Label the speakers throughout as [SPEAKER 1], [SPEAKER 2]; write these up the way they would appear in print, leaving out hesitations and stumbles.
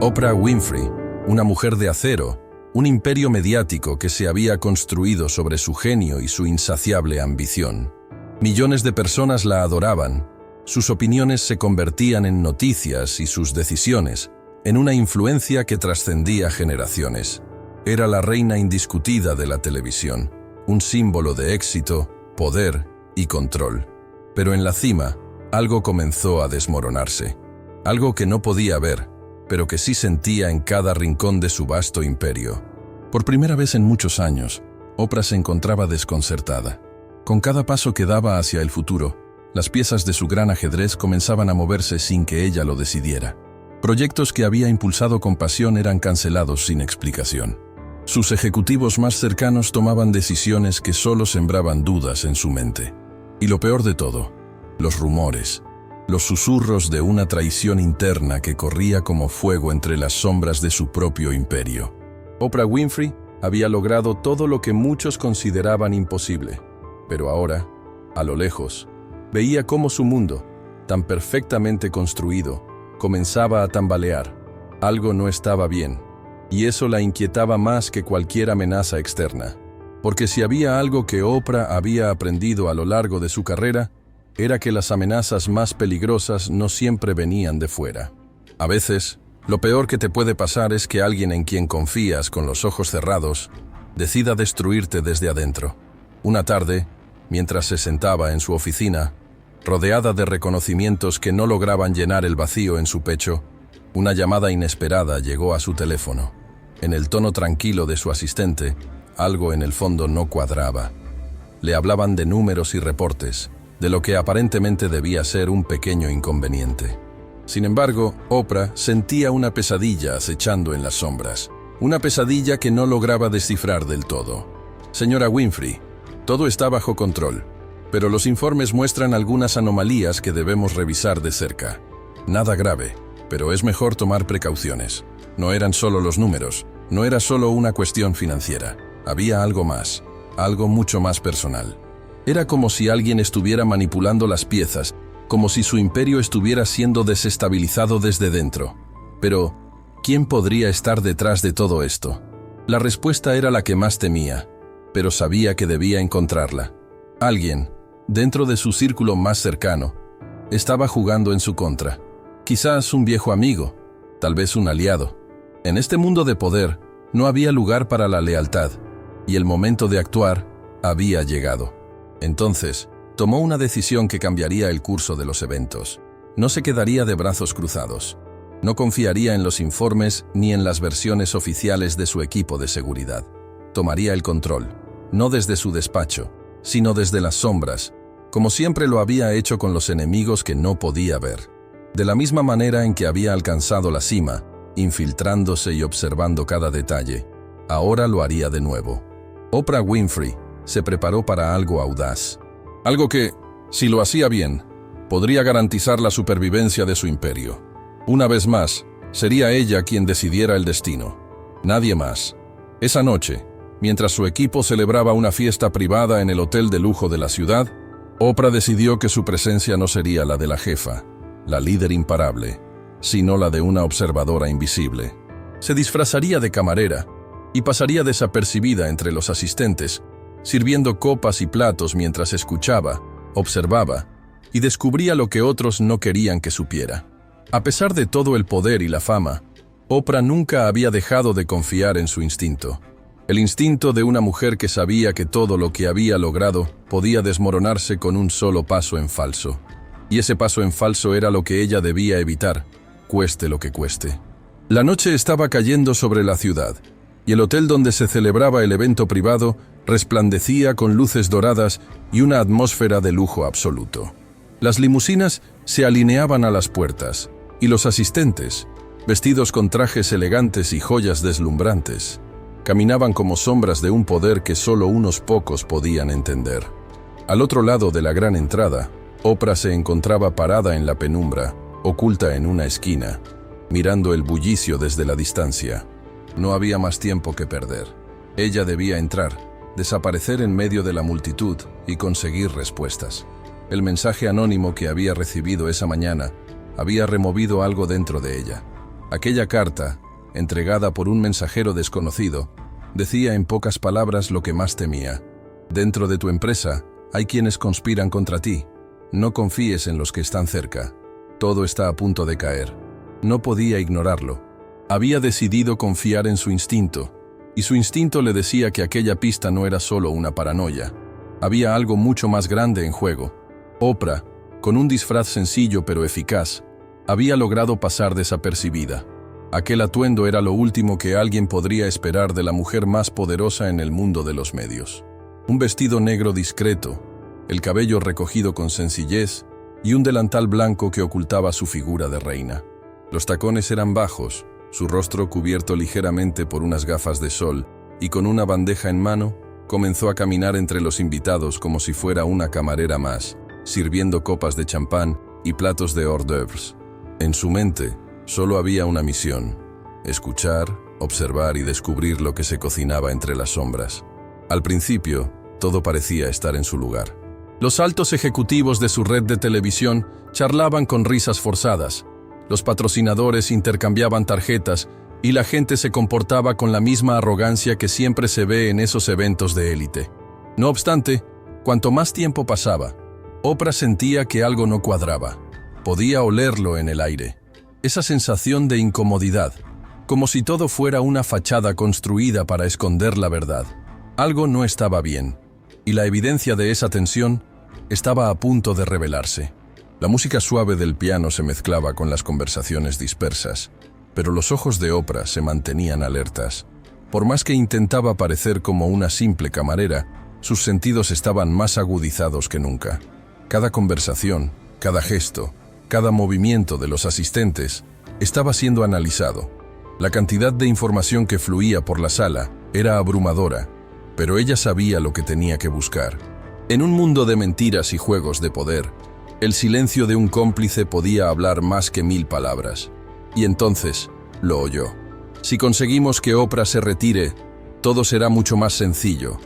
[SPEAKER 1] Oprah Winfrey, una mujer de acero, un imperio mediático que se había construido sobre su genio y su insaciable ambición. Millones de personas la adoraban, sus opiniones se convertían en noticias y sus decisiones en una influencia que trascendía generaciones. Era la reina indiscutida de la televisión, un símbolo de éxito, poder y control. Pero en la cima, algo comenzó a desmoronarse. Algo que no podía ver, pero que sí sentía en cada rincón de su vasto imperio. Por primera vez en muchos años, Oprah se encontraba desconcertada. Con cada paso que daba hacia el futuro, las piezas de su gran ajedrez comenzaban a moverse sin que ella lo decidiera. Proyectos que había impulsado con pasión eran cancelados sin explicación. Sus ejecutivos más cercanos tomaban decisiones que solo sembraban dudas en su mente. Y lo peor de todo, los rumores, los susurros de una traición interna que corría como fuego entre las sombras de su propio imperio. Oprah Winfrey había logrado todo lo que muchos consideraban imposible, pero ahora, a lo lejos, veía cómo su mundo, tan perfectamente construido, comenzaba a tambalear. Algo no estaba bien, y eso la inquietaba más que cualquier amenaza externa. Porque si había algo que Oprah había aprendido a lo largo de su carrera, era que las amenazas más peligrosas no siempre venían de fuera. A veces, lo peor que te puede pasar es que alguien en quien confías con los ojos cerrados decida destruirte desde adentro. Una tarde, mientras se sentaba en su oficina, rodeada de reconocimientos que no lograban llenar el vacío en su pecho, una llamada inesperada llegó a su teléfono. En el tono tranquilo de su asistente, algo en el fondo no cuadraba. Le hablaban de números y reportes, de lo que aparentemente debía ser un pequeño inconveniente. Sin embargo, Oprah sentía una pesadilla acechando en las sombras, una pesadilla que no lograba descifrar del todo. Señora Winfrey, todo está bajo control, pero los informes muestran algunas anomalías que debemos revisar de cerca. Nada grave, pero es mejor tomar precauciones. No eran solo los números, no era solo una cuestión financiera. Había algo más, algo mucho más personal. Era como si alguien estuviera manipulando las piezas, como si su imperio estuviera siendo desestabilizado desde dentro. Pero, ¿quién podría estar detrás de todo esto? La respuesta era la que más temía, pero sabía que debía encontrarla. Alguien, dentro de su círculo más cercano, estaba jugando en su contra. Quizás un viejo amigo, tal vez un aliado. En este mundo de poder, no había lugar para la lealtad, y el momento de actuar había llegado. Entonces, tomó una decisión que cambiaría el curso de los eventos. No se quedaría de brazos cruzados. No confiaría en los informes ni en las versiones oficiales de su equipo de seguridad. Tomaría el control, no desde su despacho, sino desde las sombras, como siempre lo había hecho con los enemigos que no podía ver. De la misma manera en que había alcanzado la cima, infiltrándose y observando cada detalle, ahora lo haría de nuevo. Oprah Winfrey se preparó para algo audaz. Algo que, si lo hacía bien, podría garantizar la supervivencia de su imperio. Una vez más, sería ella quien decidiera el destino. Nadie más. Esa noche, mientras su equipo celebraba una fiesta privada en el hotel de lujo de la ciudad, Oprah decidió que su presencia no sería la de la jefa, la líder imparable, sino la de una observadora invisible. Se disfrazaría de camarera y pasaría desapercibida entre los asistentes, sirviendo copas y platos mientras escuchaba, observaba y descubría lo que otros no querían que supiera. A pesar de todo el poder y la fama, Oprah nunca había dejado de confiar en su instinto. El instinto de una mujer que sabía que todo lo que había logrado podía desmoronarse con un solo paso en falso. Y ese paso en falso era lo que ella debía evitar, cueste lo que cueste. La noche estaba cayendo sobre la ciudad, y el hotel donde se celebraba el evento privado resplandecía con luces doradas y una atmósfera de lujo absoluto. Las limusinas se alineaban a las puertas, y los asistentes, vestidos con trajes elegantes y joyas deslumbrantes, caminaban como sombras de un poder que solo unos pocos podían entender. Al otro lado de la gran entrada, Oprah se encontraba parada en la penumbra, oculta en una esquina, mirando el bullicio desde la distancia. No había más tiempo que perder. Ella debía entrar, desaparecer en medio de la multitud y conseguir respuestas. El mensaje anónimo que había recibido esa mañana había removido algo dentro de ella. Aquella carta, entregada por un mensajero desconocido, decía en pocas palabras lo que más temía. Dentro de tu empresa hay quienes conspiran contra ti. No confíes en los que están cerca. Todo está a punto de caer. No podía ignorarlo. Había decidido confiar en su instinto, y su instinto le decía que aquella pista no era solo una paranoia. Había algo mucho más grande en juego. Oprah, con un disfraz sencillo pero eficaz, había logrado pasar desapercibida. Aquel atuendo era lo último que alguien podría esperar de la mujer más poderosa en el mundo de los medios. Un vestido negro discreto, el cabello recogido con sencillez y un delantal blanco que ocultaba su figura de reina. Los tacones eran bajos, su rostro cubierto ligeramente por unas gafas de sol, y con una bandeja en mano, comenzó a caminar entre los invitados como si fuera una camarera más, sirviendo copas de champán y platos de hors d'oeuvres. En su mente, solo había una misión: escuchar, observar y descubrir lo que se cocinaba entre las sombras. Al principio, todo parecía estar en su lugar. Los altos ejecutivos de su red de televisión charlaban con risas forzadas. Los patrocinadores intercambiaban tarjetas y la gente se comportaba con la misma arrogancia que siempre se ve en esos eventos de élite. No obstante, cuanto más tiempo pasaba, Oprah sentía que algo no cuadraba. Podía olerlo en el aire. Esa sensación de incomodidad, como si todo fuera una fachada construida para esconder la verdad. Algo no estaba bien, y la evidencia de esa tensión estaba a punto de revelarse. La música suave del piano se mezclaba con las conversaciones dispersas, pero los ojos de Oprah se mantenían alertas. Por más que intentaba parecer como una simple camarera, sus sentidos estaban más agudizados que nunca. Cada conversación, cada gesto, cada movimiento de los asistentes estaba siendo analizado. La cantidad de información que fluía por la sala era abrumadora, pero ella sabía lo que tenía que buscar. En un mundo de mentiras y juegos de poder, el silencio de un cómplice podía hablar más que 1000 palabras. Y entonces lo oyó. Si conseguimos que Oprah se retire, todo será mucho más sencillo.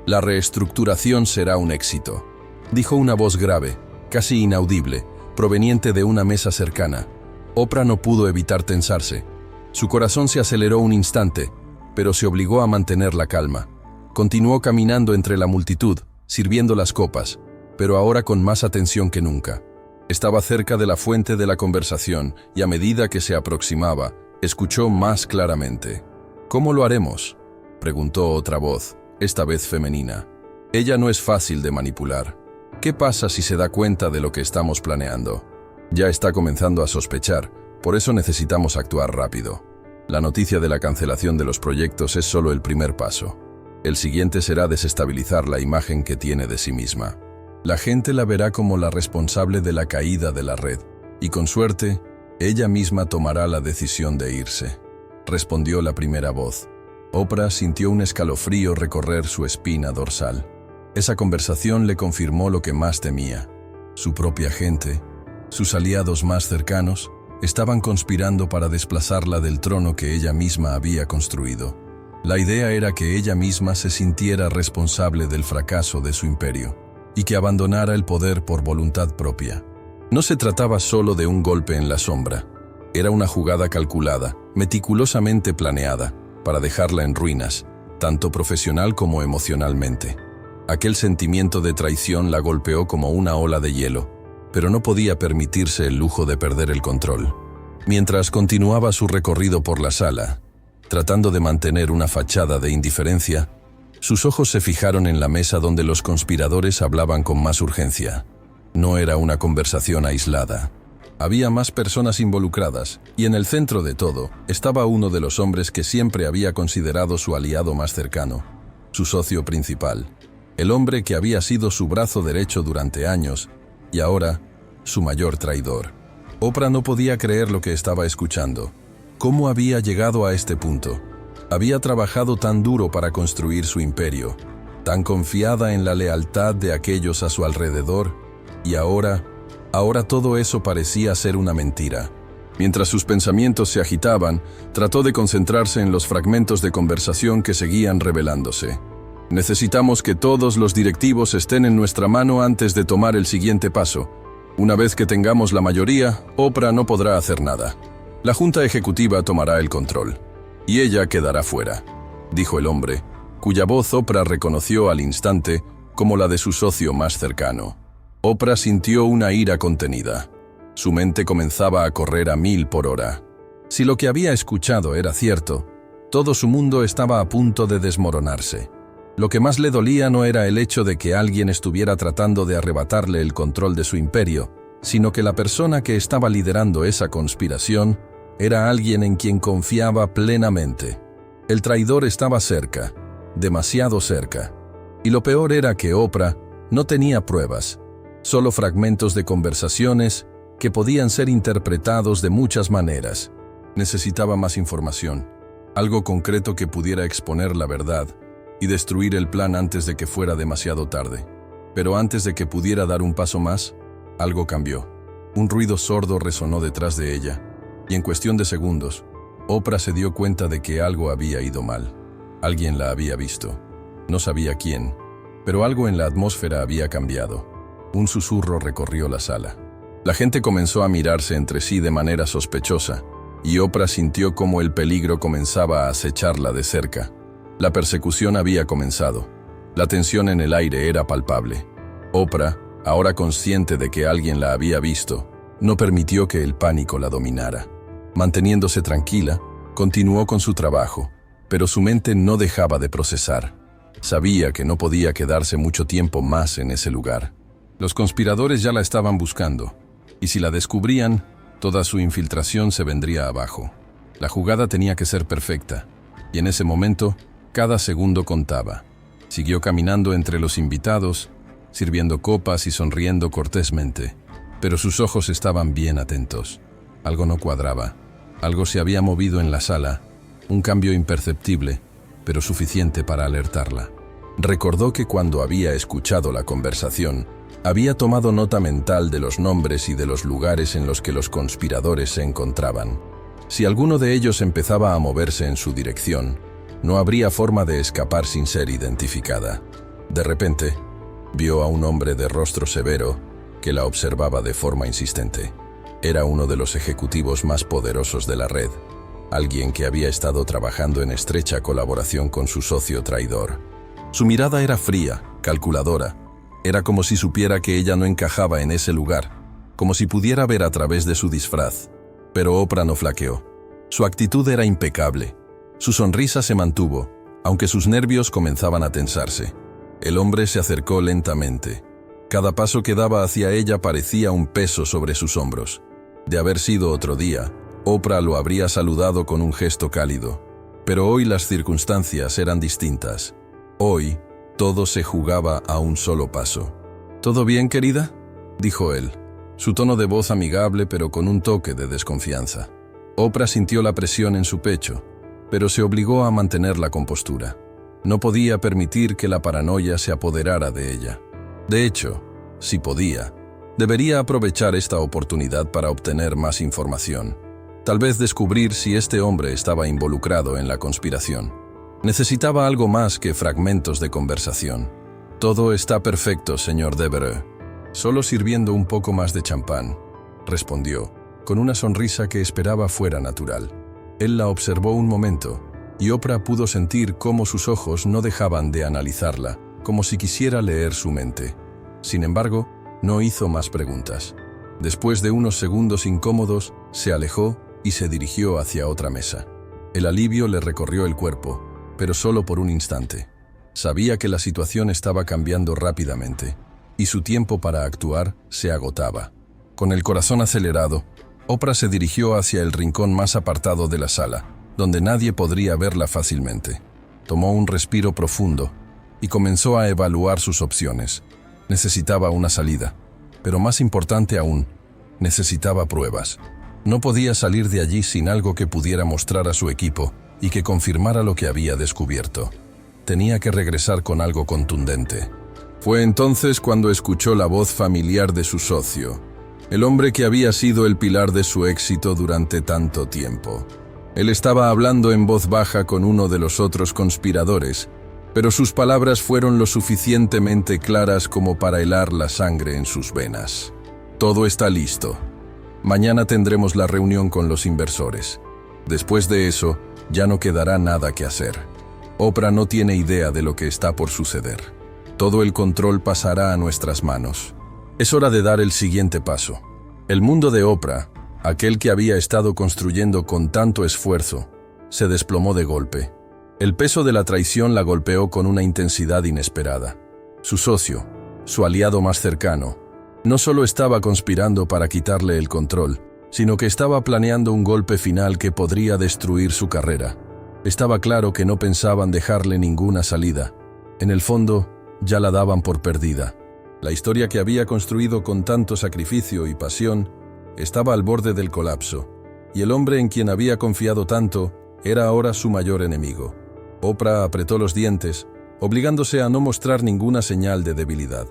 [SPEAKER 1] La reestructuración será un éxito, dijo una voz grave, casi inaudible, proveniente de una mesa cercana. Oprah no pudo evitar tensarse. Su corazón se aceleró un instante, pero se obligó a mantener la calma. Continuó caminando entre la multitud, sirviendo las copas, pero ahora con más atención que nunca. Estaba cerca de la fuente de la conversación y a medida que se aproximaba, escuchó más claramente. ¿Cómo lo haremos?, preguntó otra voz, esta vez femenina. Ella no es fácil de manipular. ¿Qué pasa si se da cuenta de lo que estamos planeando? Ya está comenzando a sospechar, por eso necesitamos actuar rápido. La noticia de la cancelación de los proyectos es solo el primer paso. El siguiente será desestabilizar la imagen que tiene de sí misma. La gente la verá como la responsable de la caída de la red, y con suerte, ella misma tomará la decisión de irse, respondió la primera voz. Oprah sintió un escalofrío recorrer su espina dorsal. Esa conversación le confirmó lo que más temía. Su propia gente, sus aliados más cercanos, estaban conspirando para desplazarla del trono que ella misma había construido. La idea era que ella misma se sintiera responsable del fracaso de su imperio y que abandonara el poder por voluntad propia. No se trataba solo de un golpe en la sombra. Era una jugada calculada, meticulosamente planeada, para dejarla en ruinas, tanto profesional como emocionalmente. Aquel sentimiento de traición la golpeó como una ola de hielo, pero no podía permitirse el lujo de perder el control. Mientras continuaba su recorrido por la sala, tratando de mantener una fachada de indiferencia, sus ojos se fijaron en la mesa donde los conspiradores hablaban con más urgencia. No era una conversación aislada. Había más personas involucradas, y en el centro de todo estaba uno de los hombres que siempre había considerado su aliado más cercano, su socio principal, el hombre que había sido su brazo derecho durante años, y ahora, su mayor traidor. Oprah no podía creer lo que estaba escuchando. ¿Cómo había llegado a este punto? Había trabajado tan duro para construir su imperio, tan confiada en la lealtad de aquellos a su alrededor, y ahora todo eso parecía ser una mentira. Mientras sus pensamientos se agitaban, trató de concentrarse en los fragmentos de conversación que seguían revelándose. Necesitamos que todos los directivos estén en nuestra mano antes de tomar el siguiente paso. Una vez que tengamos la mayoría, Oprah no podrá hacer nada. La junta ejecutiva tomará el control, y ella quedará fuera, dijo el hombre, cuya voz Oprah reconoció al instante como la de su socio más cercano. Oprah sintió una ira contenida. Su mente comenzaba a correr a 1000 por hora. Si lo que había escuchado era cierto, todo su mundo estaba a punto de desmoronarse. Lo que más le dolía no era el hecho de que alguien estuviera tratando de arrebatarle el control de su imperio, sino que la persona que estaba liderando esa conspiración era alguien en quien confiaba plenamente. El traidor estaba cerca, demasiado cerca. Y lo peor era que Oprah no tenía pruebas, solo fragmentos de conversaciones que podían ser interpretados de muchas maneras. Necesitaba más información, algo concreto que pudiera exponer la verdad y destruir el plan antes de que fuera demasiado tarde. Pero antes de que pudiera dar un paso más, algo cambió. Un ruido sordo resonó detrás de ella, y en cuestión de segundos, Oprah se dio cuenta de que algo había ido mal. Alguien la había visto. No sabía quién, pero algo en la atmósfera había cambiado. Un susurro recorrió la sala. La gente comenzó a mirarse entre sí de manera sospechosa, y Oprah sintió cómo el peligro comenzaba a acecharla de cerca. La persecución había comenzado. La tensión en el aire era palpable. Oprah, ahora consciente de que alguien la había visto, no permitió que el pánico la dominara. Manteniéndose tranquila, continuó con su trabajo, pero su mente no dejaba de procesar. Sabía que no podía quedarse mucho tiempo más en ese lugar. Los conspiradores ya la estaban buscando, y si la descubrían, toda su infiltración se vendría abajo. La jugada tenía que ser perfecta, y en ese momento, cada segundo contaba. Siguió caminando entre los invitados, sirviendo copas y sonriendo cortésmente, pero sus ojos estaban bien atentos. Algo no cuadraba. Algo se había movido en la sala, un cambio imperceptible, pero suficiente para alertarla. Recordó que cuando había escuchado la conversación, había tomado nota mental de los nombres y de los lugares en los que los conspiradores se encontraban. Si alguno de ellos empezaba a moverse en su dirección, no habría forma de escapar sin ser identificada. De repente, vio a un hombre de rostro severo que la observaba de forma insistente. Era uno de los ejecutivos más poderosos de la red, alguien que había estado trabajando en estrecha colaboración con su socio traidor. Su mirada era fría, calculadora. Era como si supiera que ella no encajaba en ese lugar, como si pudiera ver a través de su disfraz. Pero Oprah no flaqueó. Su actitud era impecable. Su sonrisa se mantuvo, aunque sus nervios comenzaban a tensarse. El hombre se acercó lentamente. Cada paso que daba hacia ella parecía un peso sobre sus hombros. De haber sido otro día, Oprah lo habría saludado con un gesto cálido. Pero hoy las circunstancias eran distintas. Hoy, todo se jugaba a un solo paso. ¿Todo bien, querida?, dijo él, su tono de voz amigable pero con un toque de desconfianza. Oprah sintió la presión en su pecho, pero se obligó a mantener la compostura. No podía permitir que la paranoia se apoderara de ella. De hecho, si podía, debería aprovechar esta oportunidad para obtener más información. Tal vez descubrir si este hombre estaba involucrado en la conspiración. Necesitaba algo más que fragmentos de conversación. Todo está perfecto, señor Devereux. Solo sirviendo un poco más de champán, respondió, con una sonrisa que esperaba fuera natural. Él la observó un momento, y Oprah pudo sentir cómo sus ojos no dejaban de analizarla, como si quisiera leer su mente. Sin embargo, no hizo más preguntas. Después de unos segundos incómodos, se alejó y se dirigió hacia otra mesa. El alivio le recorrió el cuerpo, pero solo por un instante. Sabía que la situación estaba cambiando rápidamente, y su tiempo para actuar se agotaba. Con el corazón acelerado, Oprah se dirigió hacia el rincón más apartado de la sala, donde nadie podría verla fácilmente. Tomó un respiro profundo y comenzó a evaluar sus opciones. Necesitaba una salida, pero más importante aún, necesitaba pruebas. No podía salir de allí sin algo que pudiera mostrar a su equipo y que confirmara lo que había descubierto. Tenía que regresar con algo contundente. Fue entonces cuando escuchó la voz familiar de su socio, el hombre que había sido el pilar de su éxito durante tanto tiempo. Él estaba hablando en voz baja con uno de los otros conspiradores, pero sus palabras fueron lo suficientemente claras como para helar la sangre en sus venas. Todo está listo. Mañana tendremos la reunión con los inversores. Después de eso, ya no quedará nada que hacer. Oprah no tiene idea de lo que está por suceder. Todo el control pasará a nuestras manos. Es hora de dar el siguiente paso. El mundo de Oprah, aquel que había estado construyendo con tanto esfuerzo, se desplomó de golpe. El peso de la traición la golpeó con una intensidad inesperada. Su socio, su aliado más cercano, no solo estaba conspirando para quitarle el control, sino que estaba planeando un golpe final que podría destruir su carrera. Estaba claro que no pensaban dejarle ninguna salida. En el fondo, ya la daban por perdida. La historia que había construido con tanto sacrificio y pasión estaba al borde del colapso, y el hombre en quien había confiado tanto era ahora su mayor enemigo. Oprah apretó los dientes, obligándose a no mostrar ninguna señal de debilidad.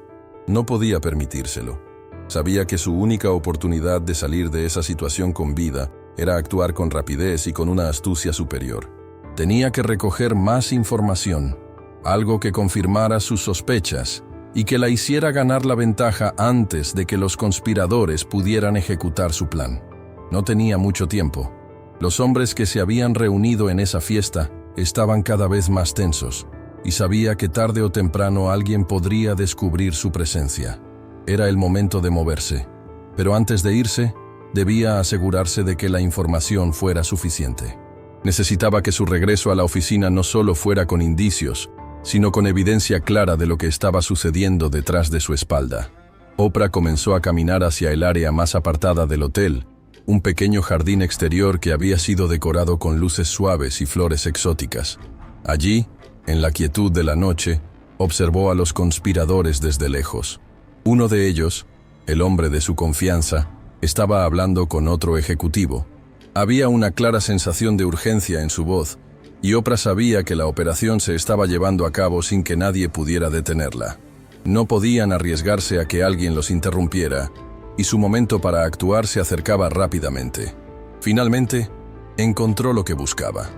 [SPEAKER 1] No podía permitírselo. Sabía que su única oportunidad de salir de esa situación con vida era actuar con rapidez y con una astucia superior. Tenía que recoger más información, algo que confirmara sus sospechas y que la hiciera ganar la ventaja antes de que los conspiradores pudieran ejecutar su plan. No tenía mucho tiempo. Los hombres que se habían reunido en esa fiesta estaban cada vez más tensos, y sabía que tarde o temprano alguien podría descubrir su presencia. Era el momento de moverse, pero antes de irse, debía asegurarse de que la información fuera suficiente. Necesitaba que su regreso a la oficina no solo fuera con indicios, sino con evidencia clara de lo que estaba sucediendo detrás de su espalda. Oprah comenzó a caminar hacia el área más apartada del hotel, un pequeño jardín exterior que había sido decorado con luces suaves y flores exóticas. Allí, en la quietud de la noche, observó a los conspiradores desde lejos. Uno de ellos, el hombre de su confianza, estaba hablando con otro ejecutivo. Había una clara sensación de urgencia en su voz, y Oprah sabía que la operación se estaba llevando a cabo sin que nadie pudiera detenerla. No podían arriesgarse a que alguien los interrumpiera, y su momento para actuar se acercaba rápidamente. Finalmente, encontró lo que buscaba.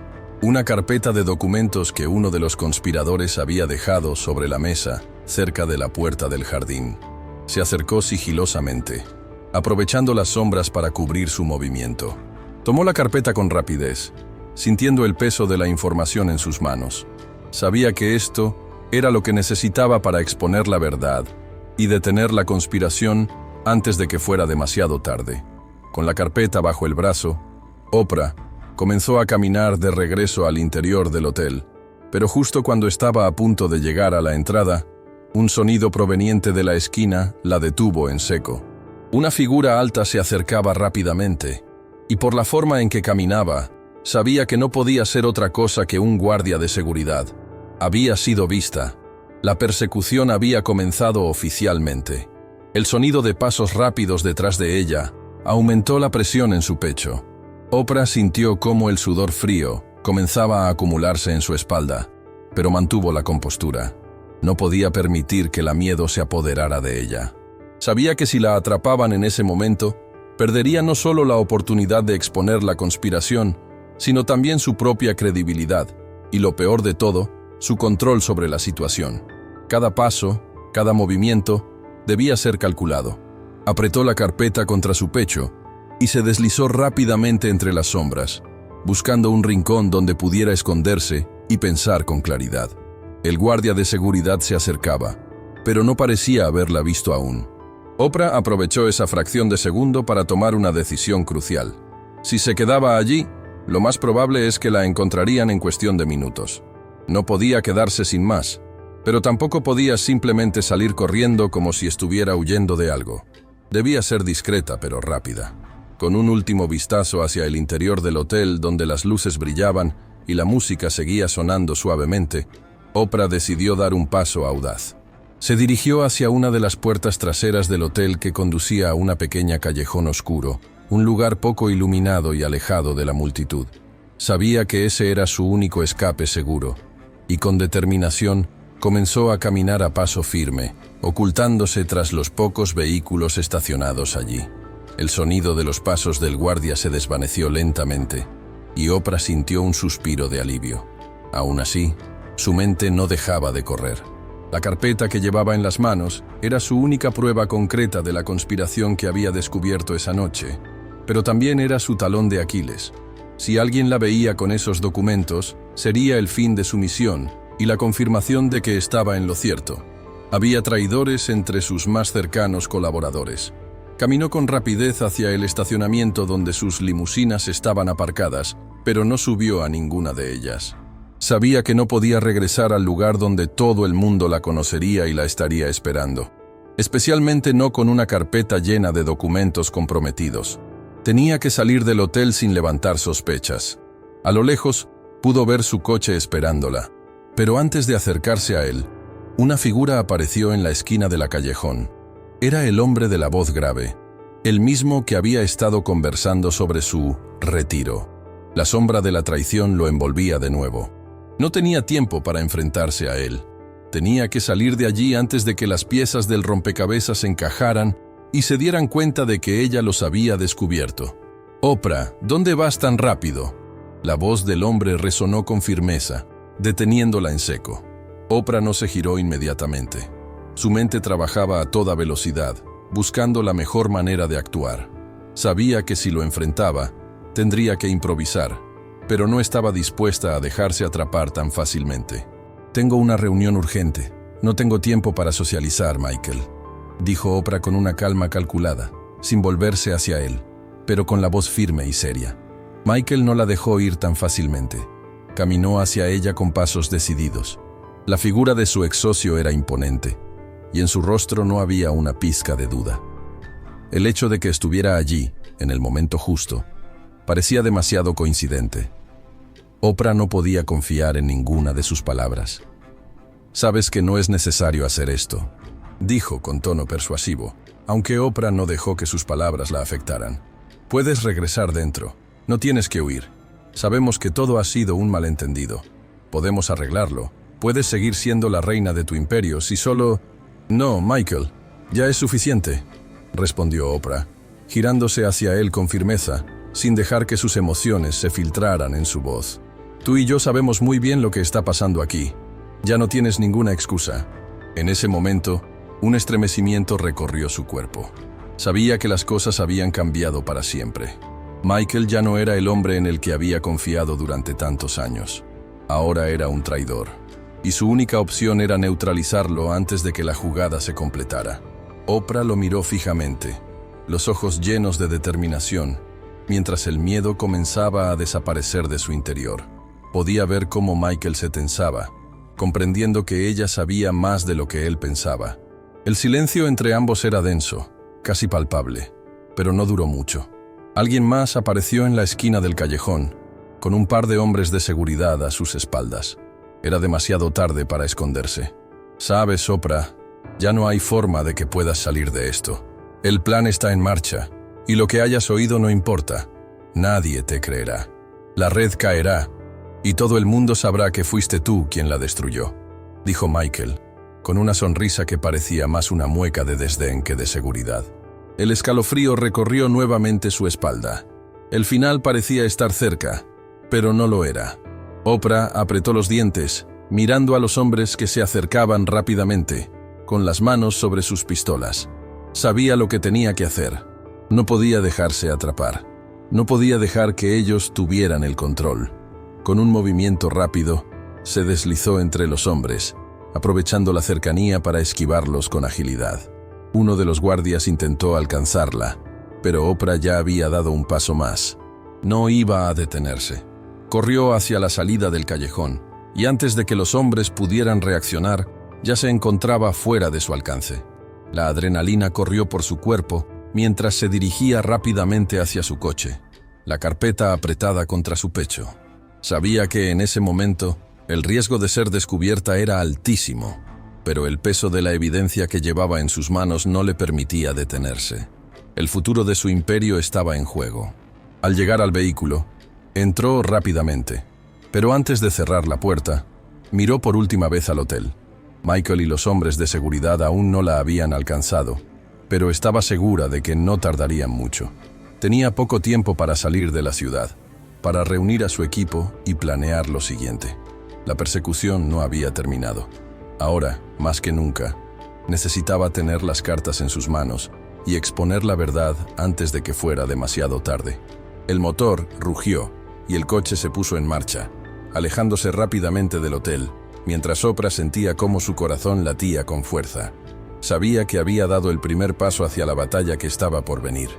[SPEAKER 1] Una carpeta de documentos que uno de los conspiradores había dejado sobre la mesa, cerca de la puerta del jardín. Se acercó sigilosamente, aprovechando las sombras para cubrir su movimiento. Tomó la carpeta con rapidez, sintiendo el peso de la información en sus manos. Sabía que esto era lo que necesitaba para exponer la verdad y detener la conspiración antes de que fuera demasiado tarde. Con la carpeta bajo el brazo, Oprah comenzó a caminar de regreso al interior del hotel, pero justo cuando estaba a punto de llegar a la entrada, un sonido proveniente de la esquina la detuvo en seco. Una figura alta se acercaba rápidamente, y por la forma en que caminaba, sabía que no podía ser otra cosa que un guardia de seguridad. Había sido vista. La persecución había comenzado oficialmente. El sonido de pasos rápidos detrás de ella aumentó la presión en su pecho. Oprah sintió cómo el sudor frío comenzaba a acumularse en su espalda, pero mantuvo la compostura. No podía permitir que el miedo se apoderara de ella. Sabía que si la atrapaban en ese momento, perdería no solo la oportunidad de exponer la conspiración, sino también su propia credibilidad, y lo peor de todo, su control sobre la situación. Cada paso, cada movimiento, debía ser calculado. Apretó la carpeta contra su pecho y se deslizó rápidamente entre las sombras, buscando un rincón donde pudiera esconderse y pensar con claridad. El guardia de seguridad se acercaba, pero no parecía haberla visto aún. Oprah aprovechó esa fracción de segundo para tomar una decisión crucial. Si se quedaba allí, lo más probable es que la encontrarían en cuestión de minutos. No podía quedarse sin más, pero tampoco podía simplemente salir corriendo como si estuviera huyendo de algo. Debía ser discreta pero rápida. Con un último vistazo hacia el interior del hotel donde las luces brillaban y la música seguía sonando suavemente, Oprah decidió dar un paso audaz. Se dirigió hacia una de las puertas traseras del hotel que conducía a una pequeña callejón oscuro, un lugar poco iluminado y alejado de la multitud. Sabía que ese era su único escape seguro, y con determinación comenzó a caminar a paso firme, ocultándose tras los pocos vehículos estacionados allí. El sonido de los pasos del guardia se desvaneció lentamente, y Oprah sintió un suspiro de alivio. Aún así, su mente no dejaba de correr. La carpeta que llevaba en las manos era su única prueba concreta de la conspiración que había descubierto esa noche, pero también era su talón de Aquiles. Si alguien la veía con esos documentos, sería el fin de su misión y la confirmación de que estaba en lo cierto. Había traidores entre sus más cercanos colaboradores. Caminó con rapidez hacia el estacionamiento donde sus limusinas estaban aparcadas, pero no subió a ninguna de ellas. Sabía que no podía regresar al lugar donde todo el mundo la conocería y la estaría esperando. Especialmente no con una carpeta llena de documentos comprometidos. Tenía que salir del hotel sin levantar sospechas. A lo lejos, pudo ver su coche esperándola. Pero antes de acercarse a él, una figura apareció en la esquina de la callejón. Era el hombre de la voz grave, el mismo que había estado conversando sobre su retiro. La sombra de la traición lo envolvía de nuevo. No tenía tiempo para enfrentarse a él. Tenía que salir de allí antes de que las piezas del rompecabezas encajaran y se dieran cuenta de que ella los había descubierto. «Oprah, ¿dónde vas tan rápido?». La voz del hombre resonó con firmeza, deteniéndola en seco. Oprah no se giró inmediatamente. Su mente trabajaba a toda velocidad, buscando la mejor manera de actuar. Sabía que si lo enfrentaba, tendría que improvisar, pero no estaba dispuesta a dejarse atrapar tan fácilmente. «Tengo una reunión urgente. No tengo tiempo para socializar, Michael», dijo Oprah con una calma calculada, sin volverse hacia él, pero con la voz firme y seria. Michael no la dejó ir tan fácilmente. Caminó hacia ella con pasos decididos. La figura de su ex socio era imponente, y en su rostro no había una pizca de duda. El hecho de que estuviera allí, en el momento justo, parecía demasiado coincidente. Oprah no podía confiar en ninguna de sus palabras. «Sabes que no es necesario hacer esto», dijo con tono persuasivo, aunque Oprah no dejó que sus palabras la afectaran. «Puedes regresar dentro. No tienes que huir. Sabemos que todo ha sido un malentendido. Podemos arreglarlo. Puedes seguir siendo la reina de tu imperio si solo...». «No, Michael, ya es suficiente», respondió Oprah, girándose hacia él con firmeza, sin dejar que sus emociones se filtraran en su voz. «Tú y yo sabemos muy bien lo que está pasando aquí. Ya no tienes ninguna excusa». En ese momento, un estremecimiento recorrió su cuerpo. Sabía que las cosas habían cambiado para siempre. Michael ya no era el hombre en el que había confiado durante tantos años. Ahora era un traidor, y su única opción era neutralizarlo antes de que la jugada se completara. Oprah lo miró fijamente, los ojos llenos de determinación, mientras el miedo comenzaba a desaparecer de su interior. Podía ver cómo Michael se tensaba, comprendiendo que ella sabía más de lo que él pensaba. El silencio entre ambos era denso, casi palpable, pero no duró mucho. Alguien más apareció en la esquina del callejón, con un par de hombres de seguridad a sus espaldas. Era demasiado tarde para esconderse. «Sabes, Oprah, ya no hay forma de que puedas salir de esto. El plan está en marcha, y lo que hayas oído no importa. Nadie te creerá. La red caerá, y todo el mundo sabrá que fuiste tú quien la destruyó», dijo Michael, con una sonrisa que parecía más una mueca de desdén que de seguridad. El escalofrío recorrió nuevamente su espalda. El final parecía estar cerca, pero no lo era. Oprah apretó los dientes, mirando a los hombres que se acercaban rápidamente, con las manos sobre sus pistolas. Sabía lo que tenía que hacer. No podía dejarse atrapar. No podía dejar que ellos tuvieran el control. Con un movimiento rápido, se deslizó entre los hombres, aprovechando la cercanía para esquivarlos con agilidad. Uno de los guardias intentó alcanzarla, pero Oprah ya había dado un paso más. No iba a detenerse. Corrió hacia la salida del callejón, y antes de que los hombres pudieran reaccionar, ya se encontraba fuera de su alcance. La adrenalina corrió por su cuerpo mientras se dirigía rápidamente hacia su coche, la carpeta apretada contra su pecho. Sabía que en ese momento el riesgo de ser descubierta era altísimo, pero el peso de la evidencia que llevaba en sus manos no le permitía detenerse. El futuro de su imperio estaba en juego. Al llegar al vehículo, entró rápidamente, pero antes de cerrar la puerta, miró por última vez al hotel. Michael y los hombres de seguridad aún no la habían alcanzado, pero estaba segura de que no tardarían mucho. Tenía poco tiempo para salir de la ciudad, para reunir a su equipo y planear lo siguiente. La persecución no había terminado. Ahora, más que nunca, necesitaba tener las cartas en sus manos y exponer la verdad antes de que fuera demasiado tarde. El motor rugió y el coche se puso en marcha, alejándose rápidamente del hotel, mientras Oprah sentía cómo su corazón latía con fuerza. Sabía que había dado el primer paso hacia la batalla que estaba por venir.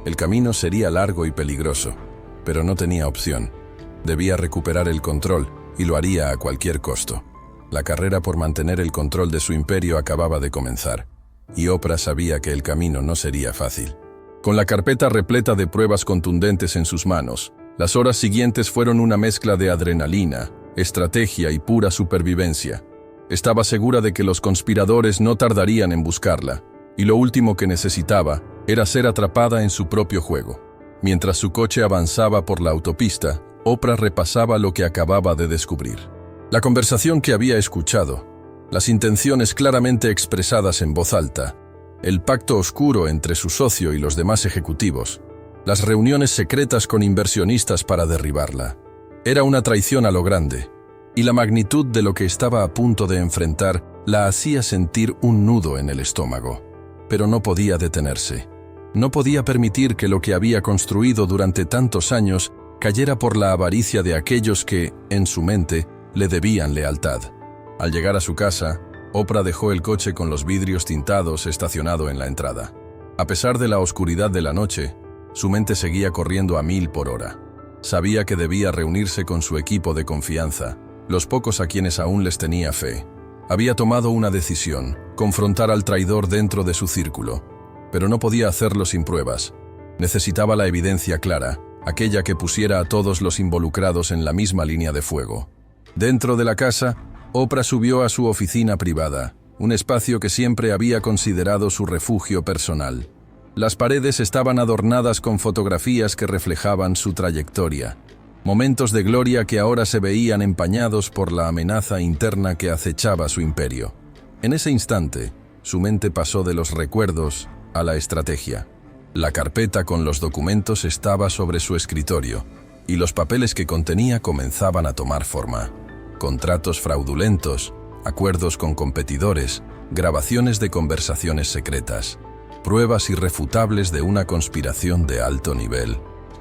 [SPEAKER 1] El camino sería largo y peligroso, pero no tenía opción. Debía recuperar el control y lo haría a cualquier costo. La carrera por mantener el control de su imperio acababa de comenzar, y Oprah sabía que el camino no sería fácil. Con la carpeta repleta de pruebas contundentes en sus manos, las horas siguientes fueron una mezcla de adrenalina, estrategia y pura supervivencia. Estaba segura de que los conspiradores no tardarían en buscarla, y lo último que necesitaba era ser atrapada en su propio juego. Mientras su coche avanzaba por la autopista, Oprah repasaba lo que acababa de descubrir. La conversación que había escuchado, las intenciones claramente expresadas en voz alta, el pacto oscuro entre su socio y los demás ejecutivos, las reuniones secretas con inversionistas para derribarla. Era una traición a lo grande, y la magnitud de lo que estaba a punto de enfrentar la hacía sentir un nudo en el estómago. Pero no podía detenerse. No podía permitir que lo que había construido durante tantos años cayera por la avaricia de aquellos que, en su mente, le debían lealtad. Al llegar a su casa, Oprah dejó el coche con los vidrios tintados estacionado en la entrada. A pesar de la oscuridad de la noche, su mente seguía corriendo a 1000 por hora. Sabía que debía reunirse con su equipo de confianza, los pocos a quienes aún les tenía fe. Había tomado una decisión, confrontar al traidor dentro de su círculo, pero no podía hacerlo sin pruebas. Necesitaba la evidencia clara, aquella que pusiera a todos los involucrados en la misma línea de fuego. Dentro de la casa, Oprah subió a su oficina privada, un espacio que siempre había considerado su refugio personal. Las paredes estaban adornadas con fotografías que reflejaban su trayectoria, momentos de gloria que ahora se veían empañados por la amenaza interna que acechaba su imperio. En ese instante, su mente pasó de los recuerdos a la estrategia. La carpeta con los documentos estaba sobre su escritorio, y los papeles que contenía comenzaban a tomar forma. Contratos fraudulentos, acuerdos con competidores, grabaciones de conversaciones secretas, pruebas irrefutables de una conspiración de alto nivel.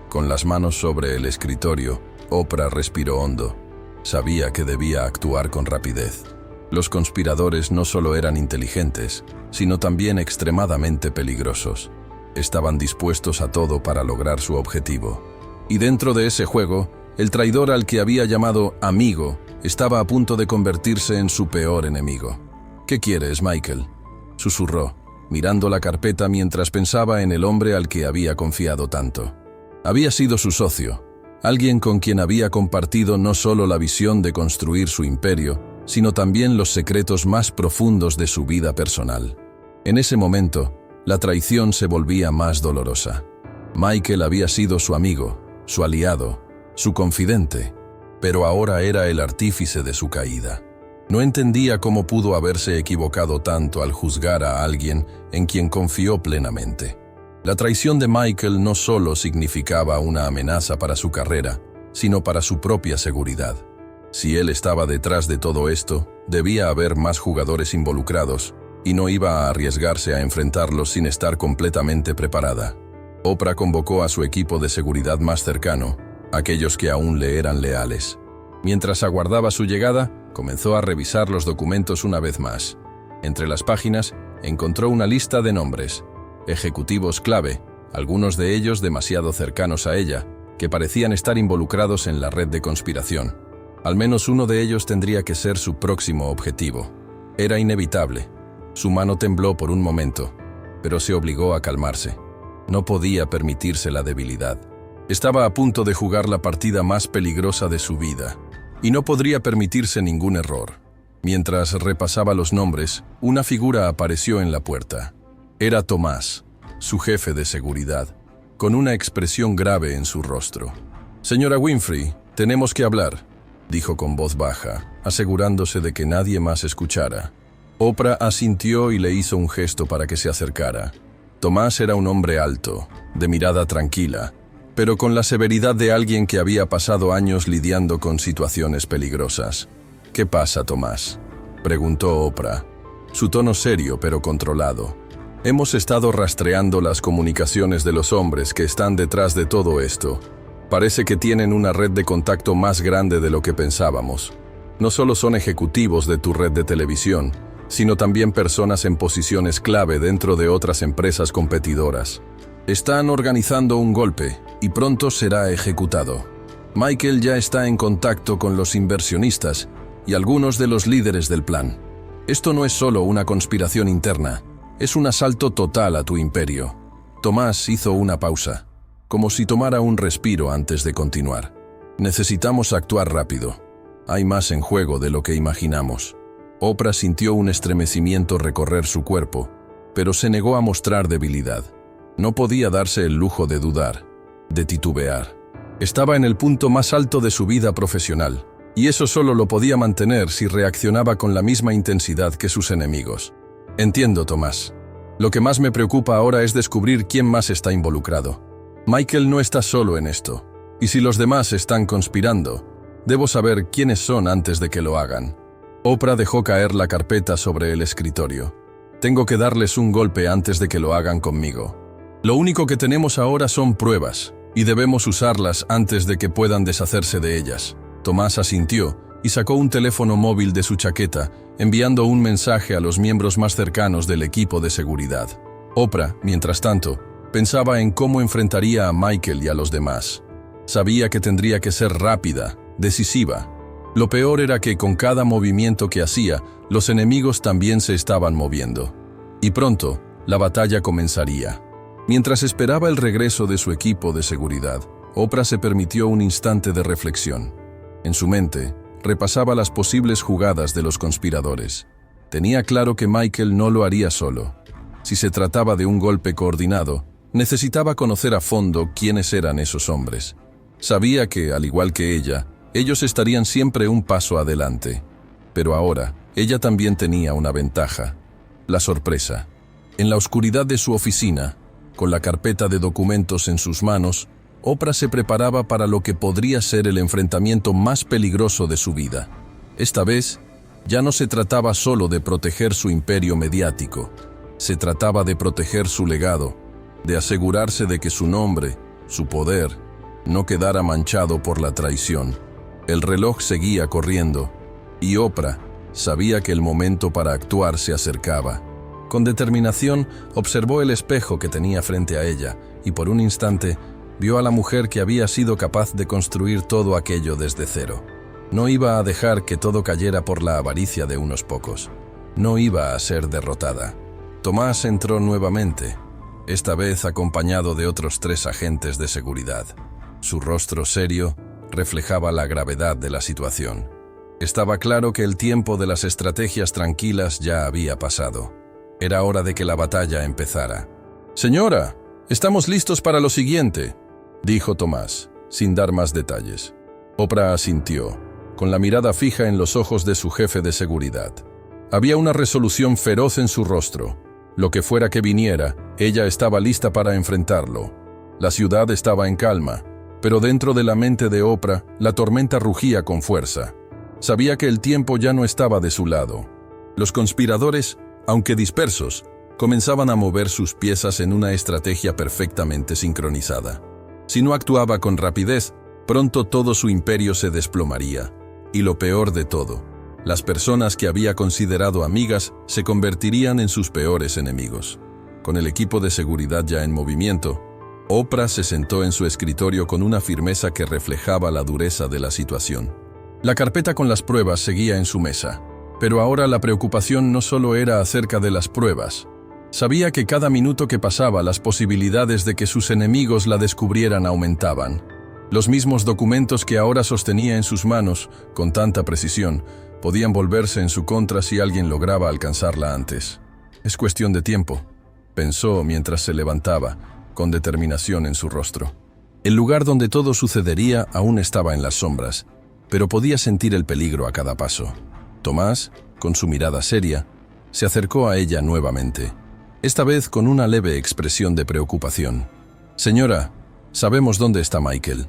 [SPEAKER 1] Con las manos sobre el escritorio, Oprah respiró hondo. Sabía que debía actuar con rapidez. Los conspiradores no solo eran inteligentes, sino también extremadamente peligrosos. Estaban dispuestos a todo para lograr su objetivo. Y dentro de ese juego, el traidor al que había llamado amigo estaba a punto de convertirse en su peor enemigo. «¿Qué quieres, Michael?», susurró, mirando la carpeta mientras pensaba en el hombre al que había confiado tanto. Había sido su socio, alguien con quien había compartido no solo la visión de construir su imperio, sino también los secretos más profundos de su vida personal. En ese momento, la traición se volvía más dolorosa. Michael había sido su amigo, su aliado, su confidente, pero ahora era el artífice de su caída. No entendía cómo pudo haberse equivocado tanto al juzgar a alguien en quien confió plenamente. La traición de Michael no solo significaba una amenaza para su carrera, sino para su propia seguridad. Si él estaba detrás de todo esto, debía haber más jugadores involucrados, y no iba a arriesgarse a enfrentarlos sin estar completamente preparada. Oprah convocó a su equipo de seguridad más cercano, aquellos que aún le eran leales. Mientras aguardaba su llegada, comenzó a revisar los documentos una vez más. Entre las páginas, encontró una lista de nombres, ejecutivos clave, algunos de ellos demasiado cercanos a ella, que parecían estar involucrados en la red de conspiración. Al menos uno de ellos tendría que ser su próximo objetivo. Era inevitable. Su mano tembló por un momento, pero se obligó a calmarse. No podía permitirse la debilidad. Estaba a punto de jugar la partida más peligrosa de su vida, y no podría permitirse ningún error. Mientras repasaba los nombres, una figura apareció en la puerta. Era Tomás, su jefe de seguridad, con una expresión grave en su rostro. «Señora Winfrey, tenemos que hablar», dijo con voz baja, asegurándose de que nadie más escuchara. Oprah asintió y le hizo un gesto para que se acercara. Tomás era un hombre alto, de mirada tranquila, pero con la severidad de alguien que había pasado años lidiando con situaciones peligrosas. «¿Qué pasa, Tomás?», preguntó Oprah, su tono serio pero controlado. Hemos estado rastreando las comunicaciones de los hombres que están detrás de todo esto. Parece que tienen una red de contacto más grande de lo que pensábamos. No solo son ejecutivos de tu red de televisión, sino también personas en posiciones clave dentro de otras empresas competidoras. Están organizando un golpe y pronto será ejecutado. Michael ya está en contacto con los inversionistas y algunos de los líderes del plan. Esto no es solo una conspiración interna, es un asalto total a tu imperio. Tomás hizo una pausa, como si tomara un respiro antes de continuar. Necesitamos actuar rápido. Hay más en juego de lo que imaginamos. Oprah sintió un estremecimiento recorrer su cuerpo, pero se negó a mostrar debilidad. No podía darse el lujo de dudar, de titubear. Estaba en el punto más alto de su vida profesional, y eso solo lo podía mantener si reaccionaba con la misma intensidad que sus enemigos. Entiendo, Tomás. Lo que más me preocupa ahora es descubrir quién más está involucrado. Michael no está solo en esto, y si los demás están conspirando, debo saber quiénes son antes de que lo hagan. Oprah dejó caer la carpeta sobre el escritorio. Tengo que darles un golpe antes de que lo hagan conmigo. Lo único que tenemos ahora son pruebas, y debemos usarlas antes de que puedan deshacerse de ellas. Tomás asintió y sacó un teléfono móvil de su chaqueta, enviando un mensaje a los miembros más cercanos del equipo de seguridad. Oprah, mientras tanto, pensaba en cómo enfrentaría a Michael y a los demás. Sabía que tendría que ser rápida, decisiva. Lo peor era que con cada movimiento que hacía, los enemigos también se estaban moviendo. Y pronto, la batalla comenzaría. Mientras esperaba el regreso de su equipo de seguridad, Oprah se permitió un instante de reflexión. En su mente, repasaba las posibles jugadas de los conspiradores. Tenía claro que Michael no lo haría solo. Si se trataba de un golpe coordinado, necesitaba conocer a fondo quiénes eran esos hombres. Sabía que, al igual que ella, ellos estarían siempre un paso adelante. Pero ahora, ella también tenía una ventaja: la sorpresa. En la oscuridad de su oficina, con la carpeta de documentos en sus manos, Oprah se preparaba para lo que podría ser el enfrentamiento más peligroso de su vida. Esta vez, ya no se trataba solo de proteger su imperio mediático. Se trataba de proteger su legado, de asegurarse de que su nombre, su poder, no quedara manchado por la traición. El reloj seguía corriendo, y Oprah sabía que el momento para actuar se acercaba. Con determinación, observó el espejo que tenía frente a ella, y por un instante vio a la mujer que había sido capaz de construir todo aquello desde cero. No iba a dejar que todo cayera por la avaricia de unos pocos. No iba a ser derrotada. Tomás entró nuevamente, esta vez acompañado de otros 3 agentes de seguridad. Su rostro serio reflejaba la gravedad de la situación. Estaba claro que el tiempo de las estrategias tranquilas ya había pasado. Era hora de que la batalla empezara. «Señora, estamos listos para lo siguiente», dijo Tomás, sin dar más detalles. Oprah asintió, con la mirada fija en los ojos de su jefe de seguridad. Había una resolución feroz en su rostro. Lo que fuera que viniera, ella estaba lista para enfrentarlo. La ciudad estaba en calma, pero dentro de la mente de Oprah, la tormenta rugía con fuerza. Sabía que el tiempo ya no estaba de su lado. Los conspiradores, aunque dispersos, comenzaban a mover sus piezas en una estrategia perfectamente sincronizada. Si no actuaba con rapidez, pronto todo su imperio se desplomaría. Y lo peor de todo, las personas que había considerado amigas se convertirían en sus peores enemigos. Con el equipo de seguridad ya en movimiento, Oprah se sentó en su escritorio con una firmeza que reflejaba la dureza de la situación. La carpeta con las pruebas seguía en su mesa, pero ahora la preocupación no solo era acerca de las pruebas. Sabía que cada minuto que pasaba las posibilidades de que sus enemigos la descubrieran aumentaban. Los mismos documentos que ahora sostenía en sus manos, con tanta precisión, podían volverse en su contra si alguien lograba alcanzarla antes. «Es cuestión de tiempo», pensó mientras se levantaba, con determinación en su rostro. El lugar donde todo sucedería aún estaba en las sombras, pero podía sentir el peligro a cada paso. Tomás, con su mirada seria, se acercó a ella nuevamente, esta vez con una leve expresión de preocupación. «Señora, sabemos dónde está Michael.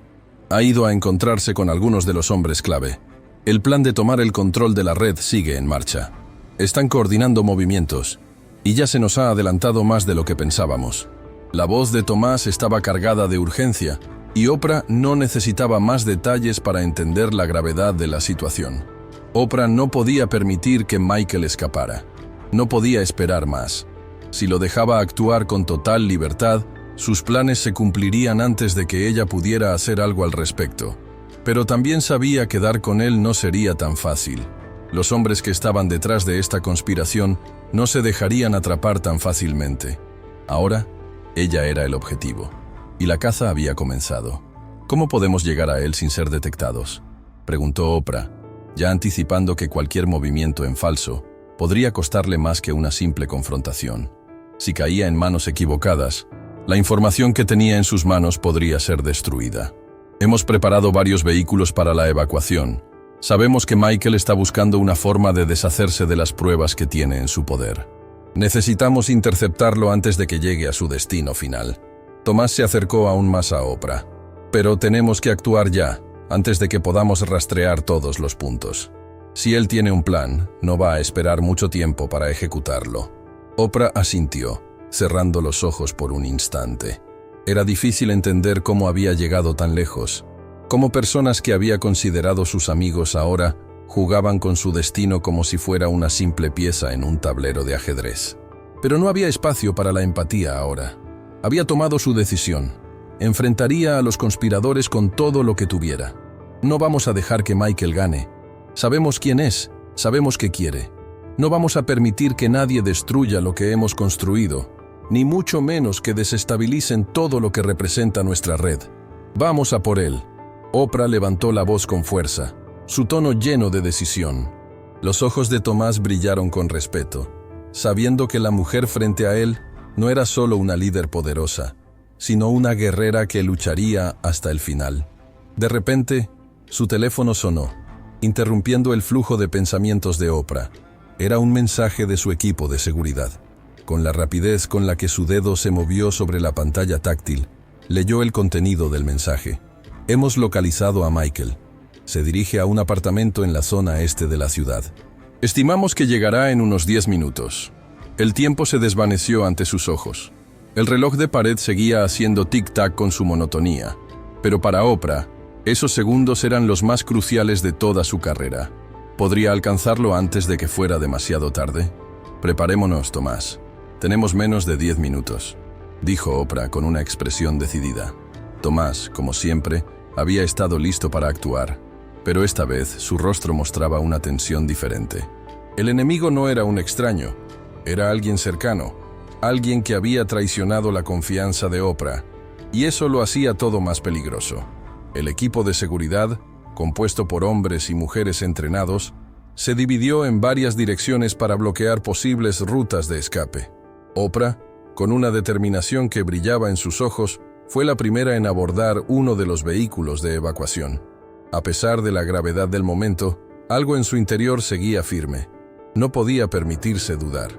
[SPEAKER 1] Ha ido a encontrarse con algunos de los hombres clave. El plan de tomar el control de la red sigue en marcha. Están coordinando movimientos, Y ya se nos ha adelantado más de lo que pensábamos. La voz de Tomás estaba cargada de urgencia, y Oprah no necesitaba más detalles para entender la gravedad de la situación. Oprah no podía permitir que Michael escapara. No podía esperar más. Si lo dejaba actuar con total libertad, sus planes se cumplirían antes de que ella pudiera hacer algo al respecto. Pero también sabía que dar con él no sería tan fácil. Los hombres que estaban detrás de esta conspiración no se dejarían atrapar tan fácilmente. Ahora, ella era el objetivo, y la caza había comenzado. ¿Cómo podemos llegar a él sin ser detectados?, preguntó Oprah, ya anticipando que cualquier movimiento en falso podría costarle más que una simple confrontación. Si caía en manos equivocadas, la información que tenía en sus manos podría ser destruida. Hemos preparado varios vehículos para la evacuación. Sabemos que Michael está buscando una forma de deshacerse de las pruebas que tiene en su poder. Necesitamos interceptarlo antes de que llegue a su destino final. Tomás se acercó aún más a Oprah. Pero tenemos que actuar ya, antes de que podamos rastrear todos los puntos. Si él tiene un plan, no va a esperar mucho tiempo para ejecutarlo. Oprah asintió, cerrando los ojos por un instante. Era difícil entender cómo había llegado tan lejos. Cómo personas que había considerado sus amigos ahora jugaban con su destino como si fuera una simple pieza en un tablero de ajedrez. Pero no había espacio para la empatía ahora. Había tomado su decisión. Enfrentaría a los conspiradores con todo lo que tuviera. No vamos a dejar que Michael gane. Sabemos quién es, sabemos qué quiere. No vamos a permitir que nadie destruya lo que hemos construido, ni mucho menos que desestabilicen todo lo que representa nuestra red. Vamos a por él. Oprah levantó la voz con fuerza, su tono lleno de decisión. Los ojos de Tomás brillaron con respeto, sabiendo que la mujer frente a él no era solo una líder poderosa, sino una guerrera que lucharía hasta el final. De repente, su teléfono sonó, interrumpiendo el flujo de pensamientos de Oprah. Era un mensaje de su equipo de seguridad. Con la rapidez con la que su dedo se movió sobre la pantalla táctil, leyó el contenido del mensaje. Hemos localizado a Michael. Se dirige a un apartamento en la zona este de la ciudad. Estimamos que llegará en unos 10 minutos. El tiempo se desvaneció ante sus ojos. El reloj de pared seguía haciendo tic-tac con su monotonía. Pero para Oprah, esos segundos eran los más cruciales de toda su carrera. ¿Podría alcanzarlo antes de que fuera demasiado tarde? Preparémonos, Tomás. Tenemos menos de 10 minutos, dijo Oprah con una expresión decidida. Tomás, como siempre, había estado listo para actuar, pero esta vez su rostro mostraba una tensión diferente. El enemigo no era un extraño, era alguien cercano, alguien que había traicionado la confianza de Oprah, y eso lo hacía todo más peligroso. El equipo de seguridad, compuesto por hombres y mujeres entrenados, se dividió en varias direcciones para bloquear posibles rutas de escape. Oprah, con una determinación que brillaba en sus ojos, fue la primera en abordar uno de los vehículos de evacuación. A pesar de la gravedad del momento, algo en su interior seguía firme. No podía permitirse dudar.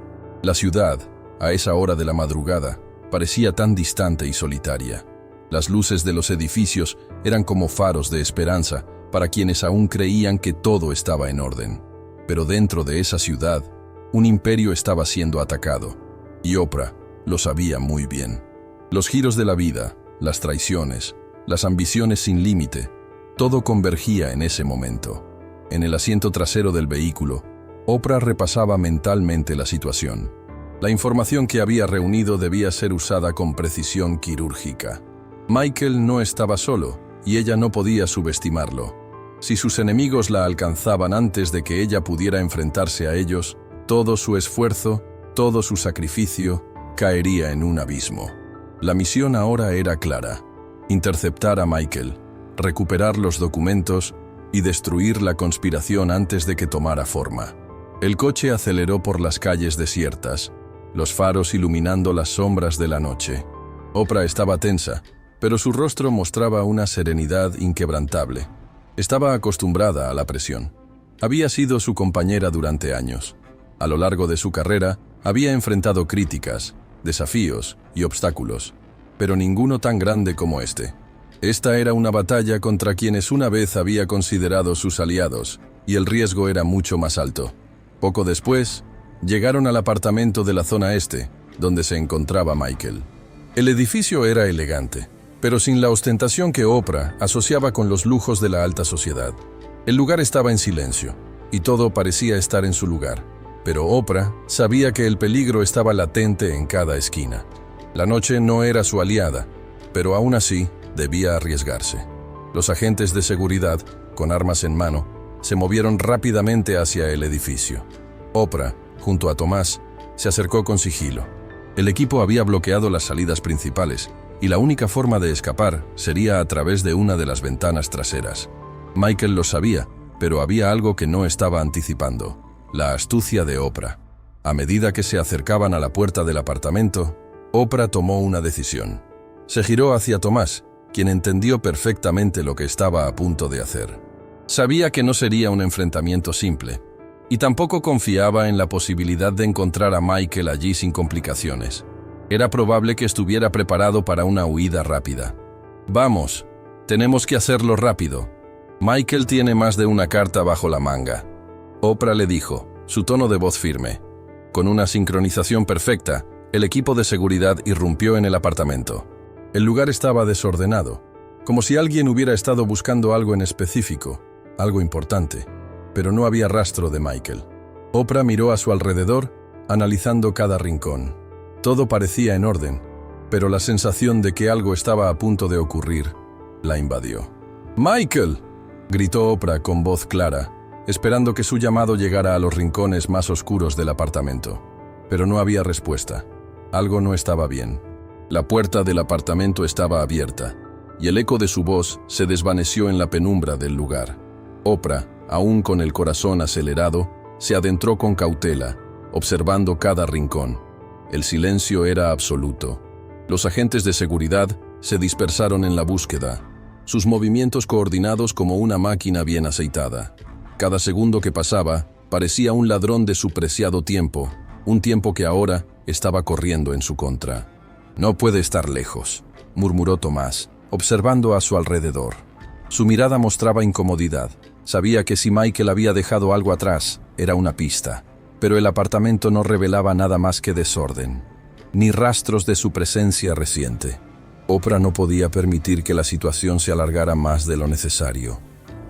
[SPEAKER 1] La ciudad, a esa hora de la madrugada, parecía tan distante y solitaria. Las luces de los edificios eran como faros de esperanza para quienes aún creían que todo estaba en orden. Pero dentro de esa ciudad, un imperio estaba siendo atacado, y Oprah lo sabía muy bien. Los giros de la vida, las traiciones, las ambiciones sin límite, todo convergía en ese momento. En el asiento trasero del vehículo, Oprah repasaba mentalmente la situación. La información que había reunido debía ser usada con precisión quirúrgica. Michael no estaba solo, y ella no podía subestimarlo. Si sus enemigos la alcanzaban antes de que ella pudiera enfrentarse a ellos, todo su esfuerzo, todo su sacrificio, caería en un abismo. La misión ahora era clara: interceptar a Michael, recuperar los documentos y destruir la conspiración antes de que tomara forma. El coche aceleró por las calles desiertas, los faros iluminando las sombras de la noche. Oprah estaba tensa, pero su rostro mostraba una serenidad inquebrantable. Estaba acostumbrada a la presión. Había sido su compañera durante años. A lo largo de su carrera, había enfrentado críticas, desafíos y obstáculos, pero ninguno tan grande como este. Esta era una batalla contra quienes una vez había considerado sus aliados, y el riesgo era mucho más alto. Poco después, Llegaron al apartamento de la zona este, donde se encontraba Michael. El edificio era elegante, pero sin la ostentación que Oprah asociaba con los lujos de la alta sociedad. El lugar estaba en silencio, y todo parecía estar en su lugar. Pero Oprah sabía que el peligro estaba latente en cada esquina. La noche no era su aliada, pero aún así debía arriesgarse. Los agentes de seguridad, con armas en mano, se movieron rápidamente hacia el edificio. Oprah, junto a Tomás, se acercó con sigilo. El equipo había bloqueado las salidas principales, y la única forma de escapar sería a través de una de las ventanas traseras. Michael lo sabía, pero había algo que no estaba anticipando: la astucia de Oprah. A medida que se acercaban a la puerta del apartamento, Oprah tomó una decisión. Se giró hacia Tomás, quien entendió perfectamente lo que estaba a punto de hacer. Sabía que no sería un enfrentamiento simple, y tampoco confiaba en la posibilidad de encontrar a Michael allí sin complicaciones. Era probable que estuviera preparado para una huida rápida. «Vamos, tenemos que hacerlo rápido. Michael tiene más de una carta bajo la manga», Oprah le dijo, su tono de voz firme. Con una sincronización perfecta, el equipo de seguridad irrumpió en el apartamento. El lugar estaba desordenado, como si alguien hubiera estado buscando algo en específico, algo importante, pero no había rastro de Michael. Oprah miró a su alrededor, analizando cada rincón. Todo parecía en orden, pero la sensación de que algo estaba a punto de ocurrir la invadió. «¡Michael!», gritó Oprah con voz clara, esperando que su llamado llegara a los rincones más oscuros del apartamento. Pero no había respuesta. Algo no estaba bien. La puerta del apartamento estaba abierta, y el eco de su voz se desvaneció en la penumbra del lugar. Oprah, aún con el corazón acelerado, se adentró con cautela, observando cada rincón. El silencio era absoluto. Los agentes de seguridad se dispersaron en la búsqueda, sus movimientos coordinados como una máquina bien aceitada. Cada segundo que pasaba parecía un ladrón de su preciado tiempo, un tiempo que ahora estaba corriendo en su contra. «No puede estar lejos», murmuró Tomás, observando a su alrededor. Su mirada mostraba incomodidad. Sabía que si Michael había dejado algo atrás, era una pista, pero el apartamento no revelaba nada más que desorden, ni rastros de su presencia reciente. Oprah no podía permitir que la situación se alargara más de lo necesario.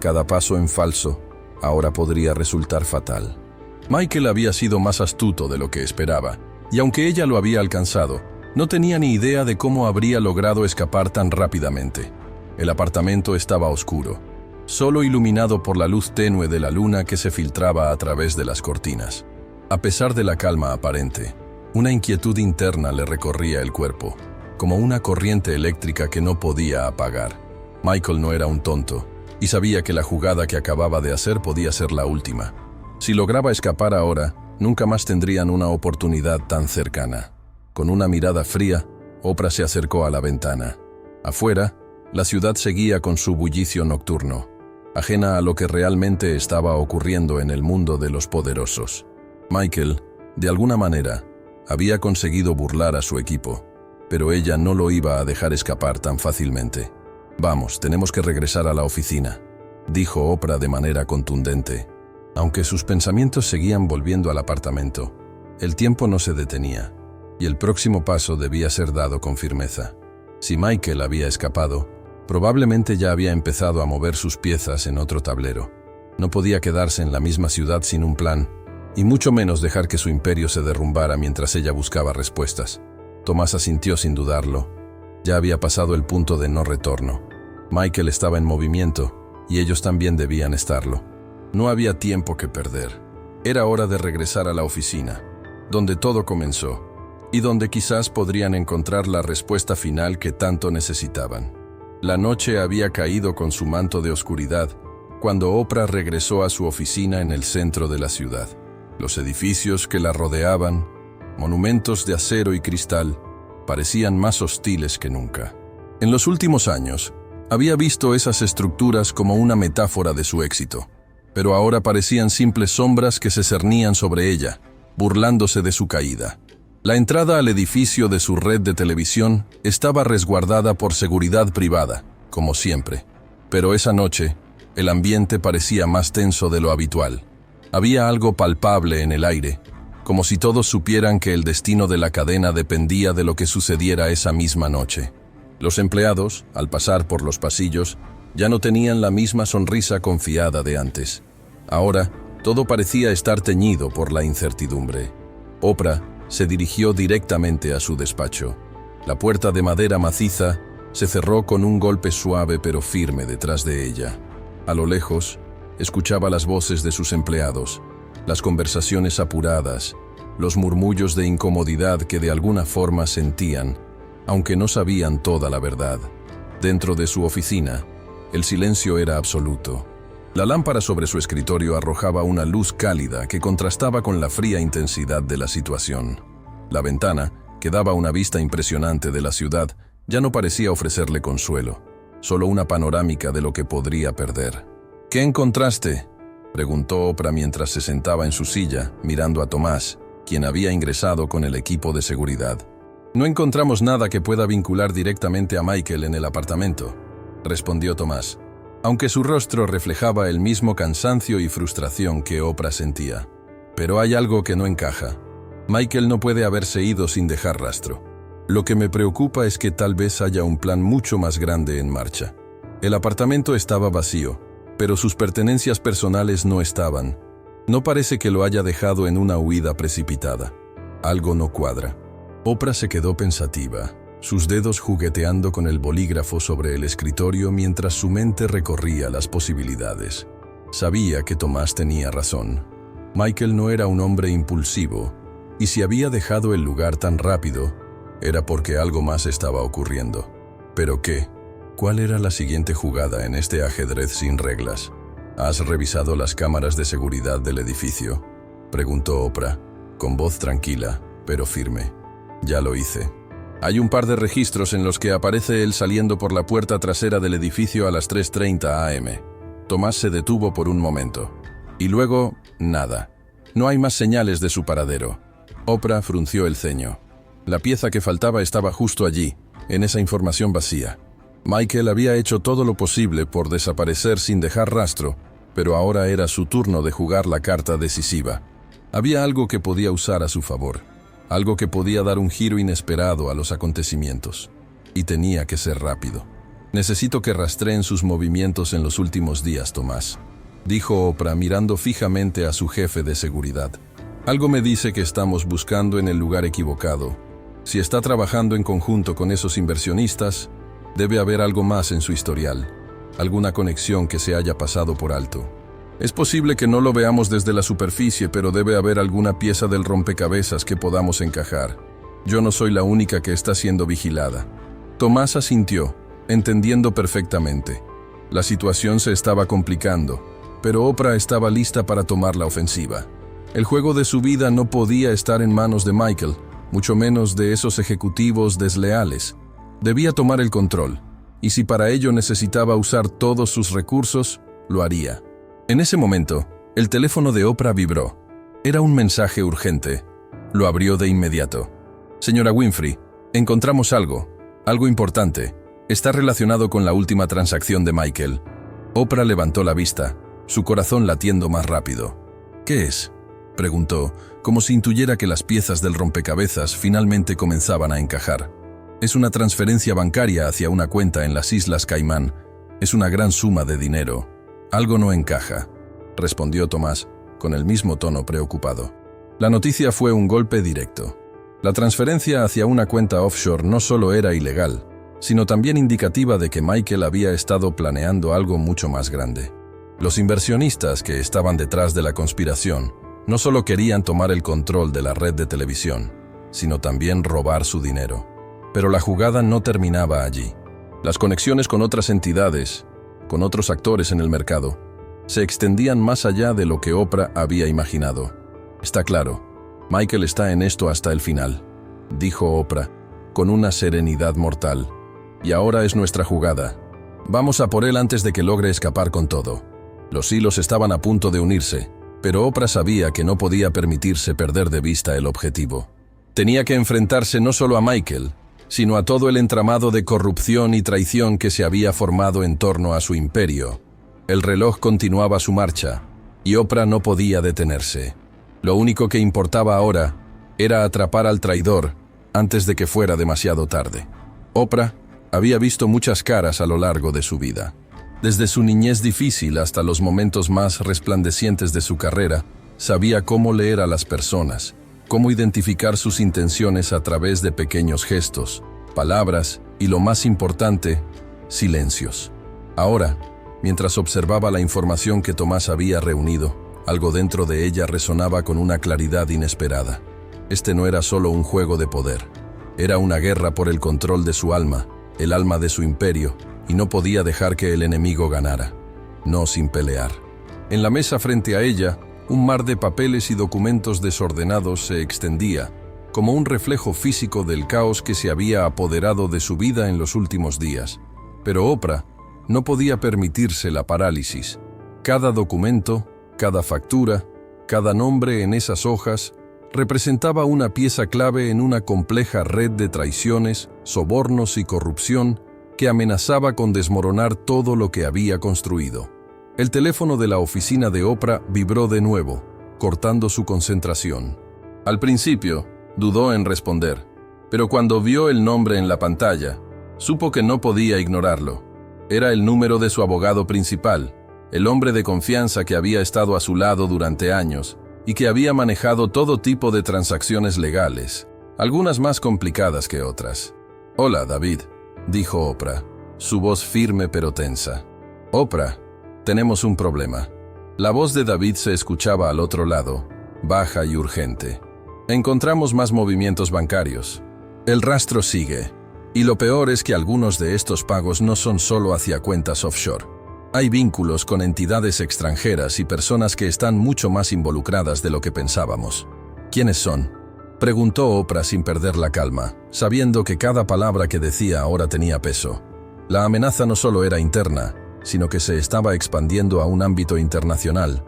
[SPEAKER 1] Cada paso en falso ahora podría resultar fatal. Michael había sido más astuto de lo que esperaba, y aunque ella lo había alcanzado, no tenía ni idea de cómo habría logrado escapar tan rápidamente. El apartamento estaba oscuro, solo iluminado por la luz tenue de la luna que se filtraba a través de las cortinas. A pesar de la calma aparente, una inquietud interna le recorría el cuerpo, como una corriente eléctrica que no podía apagar. Michael no era un tonto, y sabía que la jugada que acababa de hacer podía ser la última. Si lograba escapar ahora, nunca más tendrían una oportunidad tan cercana. Con una mirada fría, Oprah se acercó a la ventana. Afuera, la ciudad seguía con su bullicio nocturno, ajena a lo que realmente estaba ocurriendo en el mundo de los poderosos. Michael, de alguna manera, había conseguido burlar a su equipo, pero ella no lo iba a dejar escapar tan fácilmente. «Vamos, tenemos que regresar a la oficina», dijo Oprah de manera contundente. Aunque sus pensamientos seguían volviendo al apartamento, el tiempo no se detenía, y el próximo paso debía ser dado con firmeza. Si Michael había escapado, probablemente ya había empezado a mover sus piezas en otro tablero. No podía quedarse en la misma ciudad sin un plan, y mucho menos dejar que su imperio se derrumbara mientras ella buscaba respuestas. Tomás asintió sin dudarlo. Ya había pasado el punto de no retorno. Michael estaba en movimiento, y ellos también debían estarlo. No había tiempo que perder. Era hora de regresar a la oficina, donde todo comenzó, y donde quizás podrían encontrar la respuesta final que tanto necesitaban. La noche había caído con su manto de oscuridad cuando Oprah regresó a su oficina en el centro de la ciudad. Los edificios que la rodeaban, monumentos de acero y cristal, parecían más hostiles que nunca. En los últimos años, había visto esas estructuras como una metáfora de su éxito, pero ahora parecían simples sombras que se cernían sobre ella, burlándose de su caída. La entrada al edificio de su red de televisión estaba resguardada por seguridad privada, como siempre. Pero esa noche, el ambiente parecía más tenso de lo habitual. Había algo palpable en el aire, como si todos supieran que el destino de la cadena dependía de lo que sucediera esa misma noche. Los empleados, al pasar por los pasillos, ya no tenían la misma sonrisa confiada de antes. Ahora, todo parecía estar teñido por la incertidumbre. Oprah se dirigió directamente a su despacho. La puerta de madera maciza se cerró con un golpe suave pero firme detrás de ella. A lo lejos, escuchaba las voces de sus empleados, las conversaciones apuradas, los murmullos de incomodidad que de alguna forma sentían, aunque no sabían toda la verdad. Dentro de su oficina, el silencio era absoluto. La lámpara sobre su escritorio arrojaba una luz cálida que contrastaba con la fría intensidad de la situación. La ventana, que daba una vista impresionante de la ciudad, ya no parecía ofrecerle consuelo, solo una panorámica de lo que podría perder. «¿Qué encontraste?», preguntó Oprah mientras se sentaba en su silla, mirando a Tomás, quien había ingresado con el equipo de seguridad. «No encontramos nada que pueda vincular directamente a Michael en el apartamento», respondió Tomás, aunque su rostro reflejaba el mismo cansancio y frustración que Oprah sentía. «Pero hay algo que no encaja. Michael no puede haberse ido sin dejar rastro. Lo que me preocupa es que tal vez haya un plan mucho más grande en marcha. El apartamento estaba vacío, pero sus pertenencias personales no estaban. No parece que lo haya dejado en una huida precipitada. Algo no cuadra». Oprah se quedó pensativa, sus dedos jugueteando con el bolígrafo sobre el escritorio mientras su mente recorría las posibilidades. Sabía que Tomás tenía razón. Michael no era un hombre impulsivo, y si había dejado el lugar tan rápido, era porque algo más estaba ocurriendo. ¿Pero qué? ¿Cuál era la siguiente jugada en este ajedrez sin reglas? ¿Has revisado las cámaras de seguridad del edificio?, preguntó Oprah, con voz tranquila, pero firme. «Ya lo hice. Hay un par de registros en los que aparece él saliendo por la puerta trasera del edificio a las 3:30 am. Tomás se detuvo por un momento. Y luego, nada. No hay más señales de su paradero». Oprah frunció el ceño. La pieza que faltaba estaba justo allí, en esa información vacía. Michael había hecho todo lo posible por desaparecer sin dejar rastro, pero ahora era su turno de jugar la carta decisiva. Había algo que podía usar a su favor, algo que podía dar un giro inesperado a los acontecimientos. Y tenía que ser rápido. «Necesito que rastreen sus movimientos en los últimos días, Tomás», dijo Oprah mirando fijamente a su jefe de seguridad. «Algo me dice que estamos buscando en el lugar equivocado. Si está trabajando en conjunto con esos inversionistas, debe haber algo más en su historial, alguna conexión que se haya pasado por alto. Es posible que no lo veamos desde la superficie, pero debe haber alguna pieza del rompecabezas que podamos encajar. Yo no soy la única que está siendo vigilada». Tomás asintió, entendiendo perfectamente. La situación se estaba complicando, pero Oprah estaba lista para tomar la ofensiva. El juego de su vida no podía estar en manos de Michael, mucho menos de esos ejecutivos desleales. Debía tomar el control, y si para ello necesitaba usar todos sus recursos, lo haría. En ese momento, el teléfono de Oprah vibró. Era un mensaje urgente. Lo abrió de inmediato. «Señora Winfrey, encontramos algo importante. Está relacionado con la última transacción de Michael». Oprah levantó la vista, su corazón latiendo más rápido. «¿Qué es?», preguntó, como si intuyera que las piezas del rompecabezas finalmente comenzaban a encajar. «Es una transferencia bancaria hacia una cuenta en las Islas Caimán. Es una gran suma de dinero». «Algo no encaja», respondió Tomás, con el mismo tono preocupado. La noticia fue un golpe directo. La transferencia hacia una cuenta offshore no solo era ilegal, sino también indicativa de que Michael había estado planeando algo mucho más grande. Los inversionistas que estaban detrás de la conspiración no solo querían tomar el control de la red de televisión, sino también robar su dinero. Pero la jugada no terminaba allí. Las conexiones con otras entidades, con otros actores en el mercado, se extendían más allá de lo que Oprah había imaginado. «Está claro, Michael está en esto hasta el final», dijo Oprah, con una serenidad mortal. «Y ahora es nuestra jugada. Vamos a por él antes de que logre escapar con todo». Los hilos estaban a punto de unirse, pero Oprah sabía que no podía permitirse perder de vista el objetivo. Tenía que enfrentarse no solo a Michael, sino a todo el entramado de corrupción y traición que se había formado en torno a su imperio. El reloj continuaba su marcha, y Oprah no podía detenerse. Lo único que importaba ahora era atrapar al traidor antes de que fuera demasiado tarde. Oprah había visto muchas caras a lo largo de su vida. Desde su niñez difícil hasta los momentos más resplandecientes de su carrera, sabía cómo leer a las personas, cómo identificar sus intenciones a través de pequeños gestos, palabras y, lo más importante, silencios. Ahora, mientras observaba la información que Tomás había reunido, algo dentro de ella resonaba con una claridad inesperada. Este no era solo un juego de poder. Era una guerra por el control de su alma, el alma de su imperio, y no podía dejar que el enemigo ganara. No sin pelear. En la mesa frente a ella, un mar de papeles y documentos desordenados se extendía, como un reflejo físico del caos que se había apoderado de su vida en los últimos días. Pero Oprah no podía permitirse la parálisis. Cada documento, cada factura, cada nombre en esas hojas representaba una pieza clave en una compleja red de traiciones, sobornos y corrupción que amenazaba con desmoronar todo lo que había construido. El teléfono de la oficina de Oprah vibró de nuevo, cortando su concentración. Al principio, dudó en responder, pero cuando vio el nombre en la pantalla, supo que no podía ignorarlo. Era el número de su abogado principal, el hombre de confianza que había estado a su lado durante años y que había manejado todo tipo de transacciones legales, algunas más complicadas que otras. «Hola, David», dijo Oprah, su voz firme pero tensa. «Oprah, tenemos un problema». La voz de David se escuchaba al otro lado, baja y urgente. «Encontramos más movimientos bancarios. El rastro sigue. Y lo peor es que algunos de estos pagos no son solo hacia cuentas offshore. Hay vínculos con entidades extranjeras y personas que están mucho más involucradas de lo que pensábamos». «¿Quiénes son?», preguntó Oprah sin perder la calma, sabiendo que cada palabra que decía ahora tenía peso. La amenaza no solo era interna, sino que se estaba expandiendo a un ámbito internacional,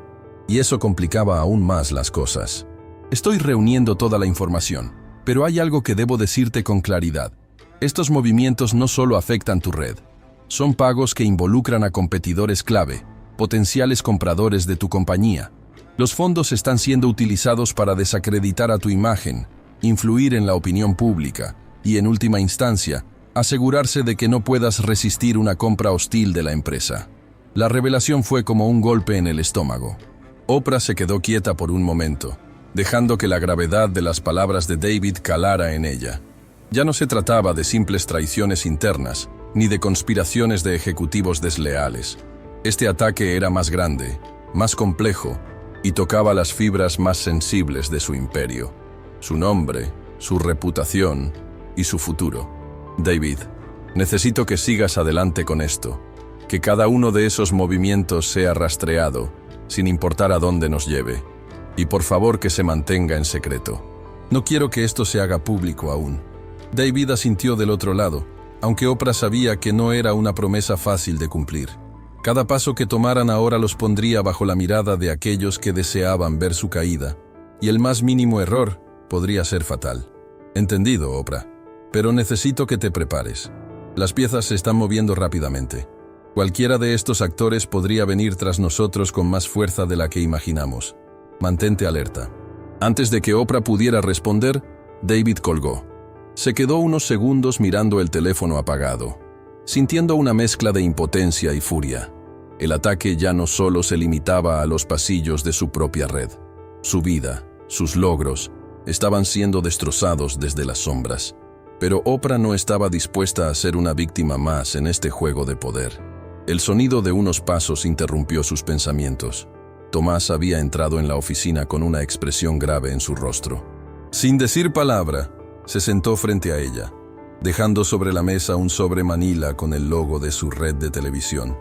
[SPEAKER 1] y eso complicaba aún más las cosas. «Estoy reuniendo toda la información, pero hay algo que debo decirte con claridad. Estos movimientos no solo afectan tu red. Son pagos que involucran a competidores clave, potenciales compradores de tu compañía. Los fondos están siendo utilizados para desacreditar a tu imagen, influir en la opinión pública y, en última instancia, asegurarse de que no puedas resistir una compra hostil de la empresa». La revelación fue como un golpe en el estómago. Oprah se quedó quieta por un momento, dejando que la gravedad de las palabras de David calara en ella. Ya no se trataba de simples traiciones internas, ni de conspiraciones de ejecutivos desleales. Este ataque era más grande, más complejo, y tocaba las fibras más sensibles de su imperio. Su nombre, su reputación y su futuro. «David, necesito que sigas adelante con esto, que cada uno de esos movimientos sea rastreado, sin importar a dónde nos lleve, y por favor que se mantenga en secreto. No quiero que esto se haga público aún». David asintió del otro lado, aunque Oprah sabía que no era una promesa fácil de cumplir. Cada paso que tomaran ahora los pondría bajo la mirada de aquellos que deseaban ver su caída, y el más mínimo error podría ser fatal. «Entendido, Oprah, pero necesito que te prepares. Las piezas se están moviendo rápidamente. Cualquiera de estos actores podría venir tras nosotros con más fuerza de la que imaginamos. Mantente alerta». Antes de que Oprah pudiera responder, David colgó. Se quedó unos segundos mirando el teléfono apagado, sintiendo una mezcla de impotencia y furia. El ataque ya no solo se limitaba a los pasillos de su propia red. Su vida, sus logros, estaban siendo destrozados desde las sombras. Pero Oprah no estaba dispuesta a ser una víctima más en este juego de poder. El sonido de unos pasos interrumpió sus pensamientos. Tomás había entrado en la oficina con una expresión grave en su rostro. Sin decir palabra, se sentó frente a ella, dejando sobre la mesa un sobre manila con el logo de su red de televisión.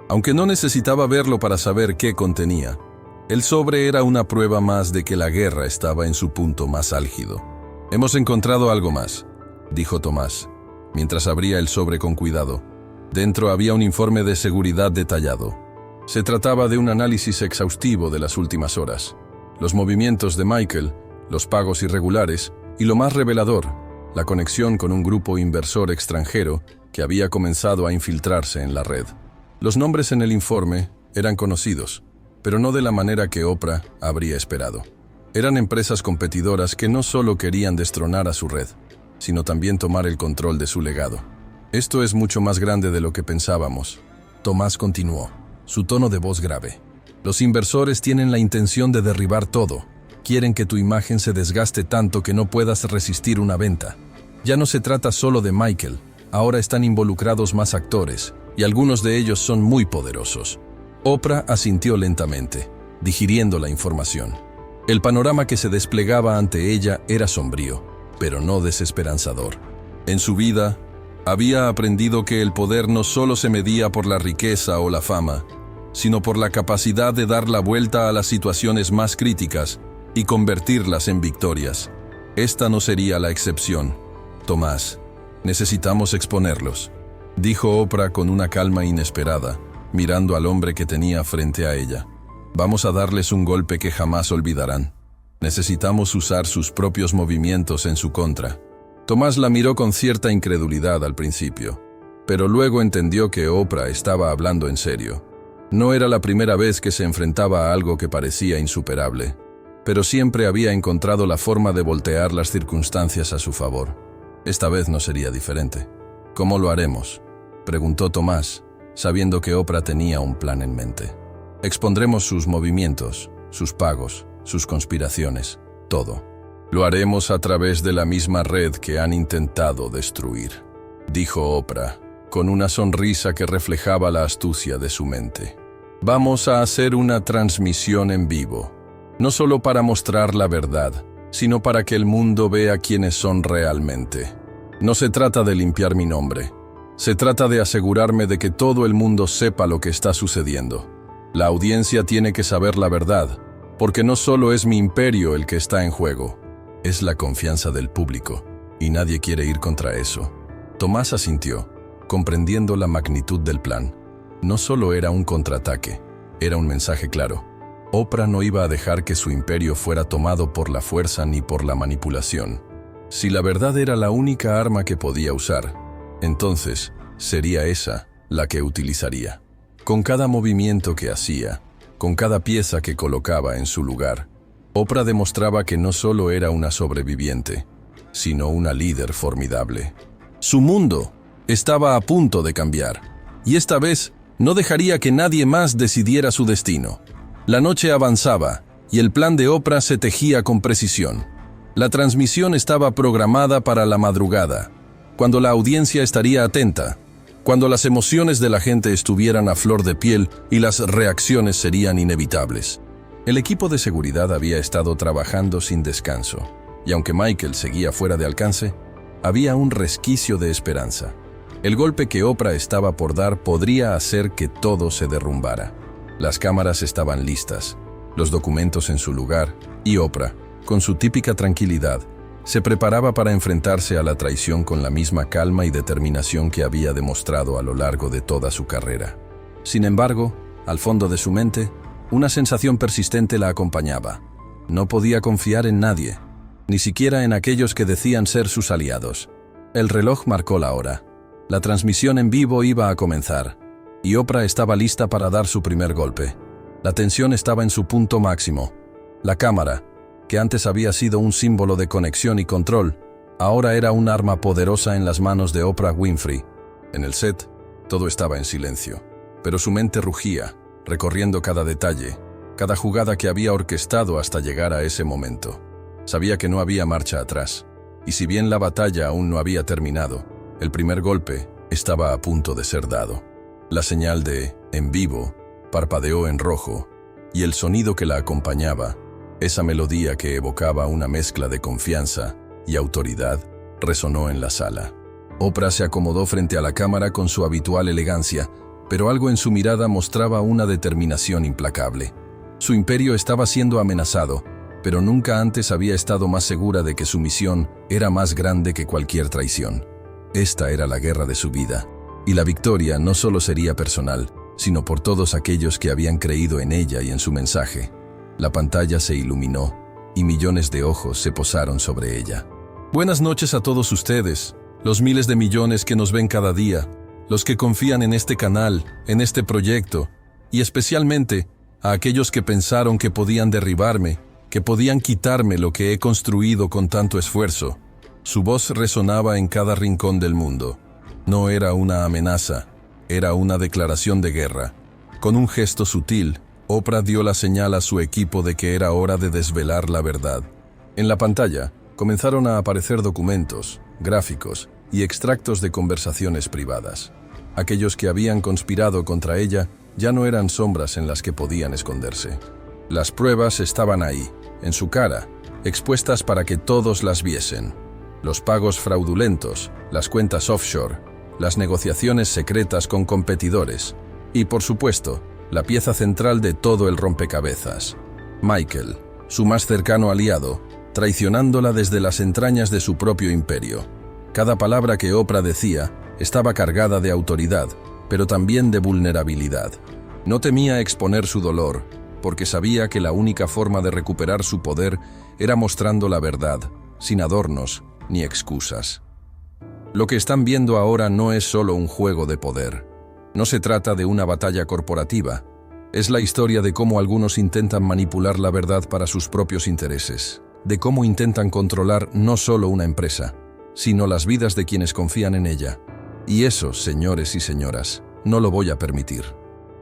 [SPEAKER 1] Aunque no necesitaba verlo para saber qué contenía, el sobre era una prueba más de que la guerra estaba en su punto más álgido. «Hemos encontrado algo más», dijo Tomás, mientras abría el sobre con cuidado. Dentro había un informe de seguridad detallado. Se trataba de un análisis exhaustivo de las últimas horas, los movimientos de Michael, los pagos irregulares y, lo más revelador, la conexión con un grupo inversor extranjero que había comenzado a infiltrarse en la red. Los nombres en el informe eran conocidos, pero no de la manera que Oprah habría esperado. Eran empresas competidoras que no solo querían destronar a su red, sino también tomar el control de su legado. Esto es mucho más grande de lo que pensábamos. Tomás continuó, su tono de voz grave. Los inversores tienen la intención de derribar todo. Quieren que tu imagen se desgaste tanto que no puedas resistir una venta. Ya no se trata solo de Michael, ahora están involucrados más actores, y algunos de ellos son muy poderosos. Oprah asintió lentamente, digiriendo la información. El panorama que se desplegaba ante ella era sombrío, pero no desesperanzador. En su vida, había aprendido que el poder no solo se medía por la riqueza o la fama, sino por la capacidad de dar la vuelta a las situaciones más críticas y convertirlas en victorias. Esta no sería la excepción. Tomás, necesitamos exponerlos, dijo Oprah con una calma inesperada, mirando al hombre que tenía frente a ella. Vamos a darles un golpe que jamás olvidarán. Necesitamos usar sus propios movimientos en su contra. Tomás la miró con cierta incredulidad al principio, pero luego entendió que Oprah estaba hablando en serio. No era la primera vez que se enfrentaba a algo que parecía insuperable, pero siempre había encontrado la forma de voltear las circunstancias a su favor. Esta vez no sería diferente. ¿Cómo lo haremos?, preguntó Tomás, sabiendo que Oprah tenía un plan en mente. Expondremos sus movimientos, sus pagos, sus conspiraciones, todo. Lo haremos a través de la misma red que han intentado destruir, dijo Oprah, con una sonrisa que reflejaba la astucia de su mente. Vamos a hacer una transmisión en vivo, no solo para mostrar la verdad, sino para que el mundo vea quiénes son realmente. No se trata de limpiar mi nombre, se trata de asegurarme de que todo el mundo sepa lo que está sucediendo. La audiencia tiene que saber la verdad, porque no solo es mi imperio el que está en juego, es la confianza del público, y nadie quiere ir contra eso. Tomás asintió, comprendiendo la magnitud del plan. No solo era un contraataque, era un mensaje claro. Oprah no iba a dejar que su imperio fuera tomado por la fuerza ni por la manipulación. Si la verdad era la única arma que podía usar, entonces sería esa la que utilizaría. Con cada movimiento que hacía, con cada pieza que colocaba en su lugar, Oprah demostraba que no solo era una sobreviviente, sino una líder formidable. Su mundo estaba a punto de cambiar, y esta vez no dejaría que nadie más decidiera su destino. La noche avanzaba, y el plan de Oprah se tejía con precisión. La transmisión estaba programada para la madrugada, cuando la audiencia estaría atenta, cuando las emociones de la gente estuvieran a flor de piel y las reacciones serían inevitables. El equipo de seguridad había estado trabajando sin descanso, y aunque Michael seguía fuera de alcance, había un resquicio de esperanza. El golpe que Oprah estaba por dar podría hacer que todo se derrumbara. Las cámaras estaban listas, los documentos en su lugar, y Oprah, con su típica tranquilidad, se preparaba para enfrentarse a la traición con la misma calma y determinación que había demostrado a lo largo de toda su carrera. Sin embargo, al fondo de su mente, una sensación persistente la acompañaba. No podía confiar en nadie, ni siquiera en aquellos que decían ser sus aliados. El reloj marcó la hora. La transmisión en vivo iba a comenzar, y Oprah estaba lista para dar su primer golpe. La tensión estaba en su punto máximo. La cámara, que antes había sido un símbolo de conexión y control, ahora era un arma poderosa en las manos de Oprah Winfrey. En el set, todo estaba en silencio, pero su mente rugía, recorriendo cada detalle, cada jugada que había orquestado hasta llegar a ese momento. Sabía que no había marcha atrás, y si bien la batalla aún no había terminado, el primer golpe estaba a punto de ser dado. La señal de «en vivo» parpadeó en rojo, y el sonido que la acompañaba, esa melodía que evocaba una mezcla de confianza y autoridad, resonó en la sala. Oprah se acomodó frente a la cámara con su habitual elegancia, pero algo en su mirada mostraba una determinación implacable. Su imperio estaba siendo amenazado, pero nunca antes había estado más segura de que su misión era más grande que cualquier traición. Esta era la guerra de su vida, y la victoria no solo sería personal, sino por todos aquellos que habían creído en ella y en su mensaje. La pantalla se iluminó, y millones de ojos se posaron sobre ella. Buenas noches a todos ustedes, los miles de millones que nos ven cada día, los que confían en este canal, en este proyecto, y especialmente a aquellos que pensaron que podían derribarme que podían quitarme lo que he construido con tanto esfuerzo. Su voz resonaba en cada rincón del mundo. No era una amenaza, era una declaración de guerra. Con un gesto sutil, Oprah dio la señal a su equipo de que era hora de desvelar la verdad. En la pantalla, comenzaron a aparecer documentos, gráficos y extractos de conversaciones privadas. Aquellos que habían conspirado contra ella ya no eran sombras en las que podían esconderse. Las pruebas estaban ahí, en su cara, expuestas para que todos las viesen. Los pagos fraudulentos, las cuentas offshore, las negociaciones secretas con competidores y, por supuesto, la pieza central de todo el rompecabezas, Michael, su más cercano aliado, traicionándola desde las entrañas de su propio imperio. Cada palabra que Oprah decía estaba cargada de autoridad, pero también de vulnerabilidad. No temía exponer su dolor, porque sabía que la única forma de recuperar su poder era mostrando la verdad, sin adornos ni excusas. Lo que están viendo ahora no es solo un juego de poder. No se trata de una batalla corporativa. Es la historia de cómo algunos intentan manipular la verdad para sus propios intereses, de cómo intentan controlar no solo una empresa, sino las vidas de quienes confían en ella. Y eso, señores y señoras, no lo voy a permitir.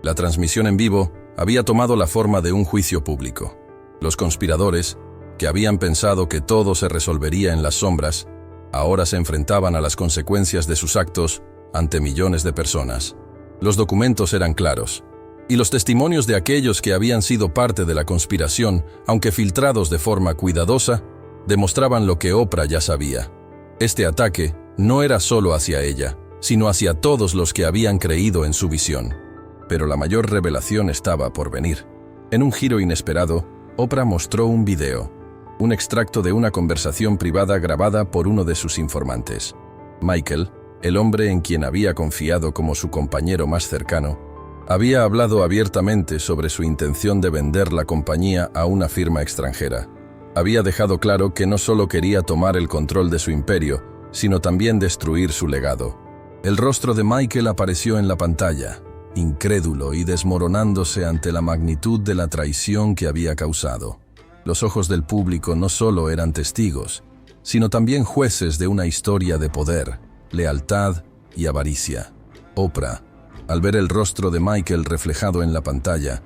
[SPEAKER 1] La transmisión en vivo había tomado la forma de un juicio público. Los conspiradores, que habían pensado que todo se resolvería en las sombras, ahora se enfrentaban a las consecuencias de sus actos ante millones de personas. Los documentos eran claros, y los testimonios de aquellos que habían sido parte de la conspiración, aunque filtrados de forma cuidadosa, demostraban lo que Oprah ya sabía. Este ataque no era solo hacia ella, sino hacia todos los que habían creído en su visión. Pero la mayor revelación estaba por venir. En un giro inesperado, Oprah mostró un video, un extracto de una conversación privada grabada por uno de sus informantes. Michael, el hombre en quien había confiado como su compañero más cercano, había hablado abiertamente sobre su intención de vender la compañía a una firma extranjera. Había dejado claro que no solo quería tomar el control de su imperio, sino también destruir su legado. El rostro de Michael apareció en la pantalla, incrédulo y desmoronándose ante la magnitud de la traición que había causado. Los ojos del público no solo eran testigos, sino también jueces de una historia de poder, lealtad y avaricia. Oprah, al ver el rostro de Michael reflejado en la pantalla,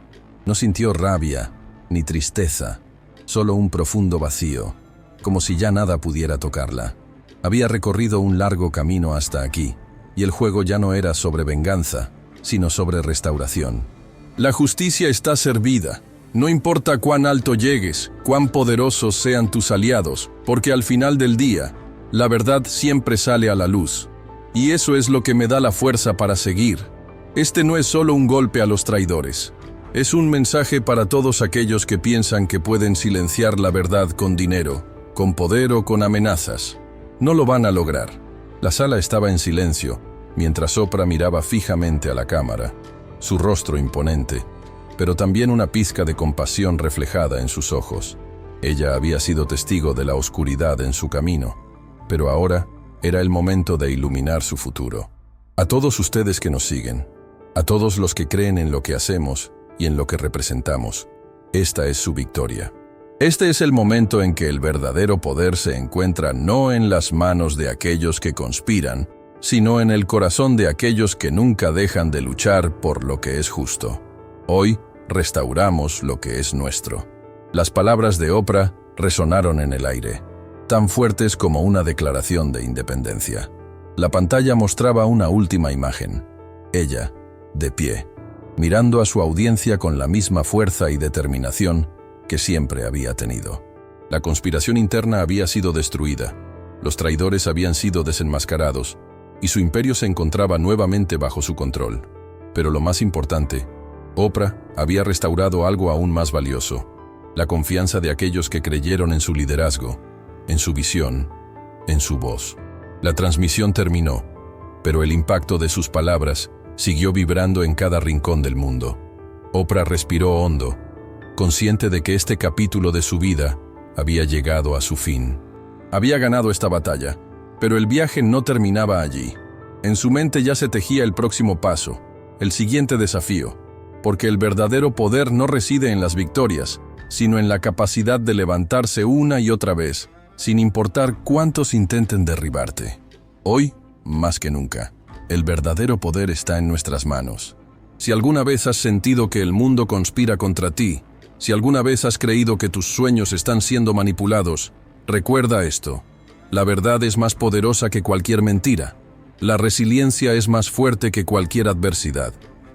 [SPEAKER 1] no sintió rabia ni tristeza, solo un profundo vacío, como si ya nada pudiera tocarla. Había recorrido un largo camino hasta aquí, y el juego ya no era sobre venganza, sino sobre restauración. La justicia está servida. No importa cuán alto llegues, cuán poderosos sean tus aliados, porque al final del día, la verdad siempre sale a la luz. Y eso es lo que me da la fuerza para seguir. Este no es solo un golpe a los traidores. Es un mensaje para todos aquellos que piensan que pueden silenciar la verdad con dinero, con poder o con amenazas. No lo van a lograr. La sala estaba en silencio, mientras Oprah miraba fijamente a la cámara, su rostro imponente, pero también una pizca de compasión reflejada en sus ojos. Ella había sido testigo de la oscuridad en su camino, pero ahora era el momento de iluminar su futuro. A todos ustedes que nos siguen, a todos los que creen en lo que hacemos y en lo que representamos, esta es su victoria. Este es el momento en que el verdadero poder se encuentra no en las manos de aquellos que conspiran, sino en el corazón de aquellos que nunca dejan de luchar por lo que es justo. Hoy restauramos lo que es nuestro. Las palabras de Oprah resonaron en el aire, tan fuertes como una declaración de independencia. La pantalla mostraba una última imagen. Ella, de pie, mirando a su audiencia con la misma fuerza y determinación que siempre había tenido. La conspiración interna había sido destruida, los traidores habían sido desenmascarados, y su imperio se encontraba nuevamente bajo su control. Pero lo más importante, Oprah había restaurado algo aún más valioso, la confianza de aquellos que creyeron en su liderazgo, en su visión, en su voz. La transmisión terminó, pero el impacto de sus palabras siguió vibrando en cada rincón del mundo. Oprah respiró hondo, consciente de que este capítulo de su vida había llegado a su fin. Había ganado esta batalla, pero el viaje no terminaba allí. En su mente ya se tejía el próximo paso, el siguiente desafío, porque el verdadero poder no reside en las victorias, sino en la capacidad de levantarse una y otra vez, sin importar cuántos intenten derribarte. Hoy, más que nunca, el verdadero poder está en nuestras manos. Si alguna vez has sentido que el mundo conspira contra ti, si alguna vez has creído que tus sueños están siendo manipulados, recuerda esto: la verdad es más poderosa que cualquier mentira. La resiliencia es más fuerte que cualquier adversidad,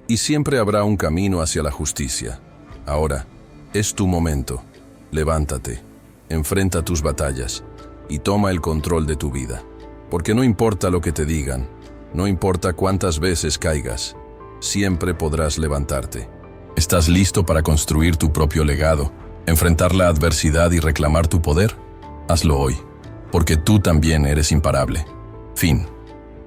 [SPEAKER 1] y siempre habrá un camino hacia la justicia. Ahora, es tu momento. Levántate, enfrenta tus batallas y toma el control de tu vida. Porque no importa lo que te digan, no importa cuántas veces caigas, siempre podrás levantarte. ¿Estás listo para construir tu propio legado, enfrentar la adversidad y reclamar tu poder? Hazlo hoy, porque tú también eres imparable. Fin.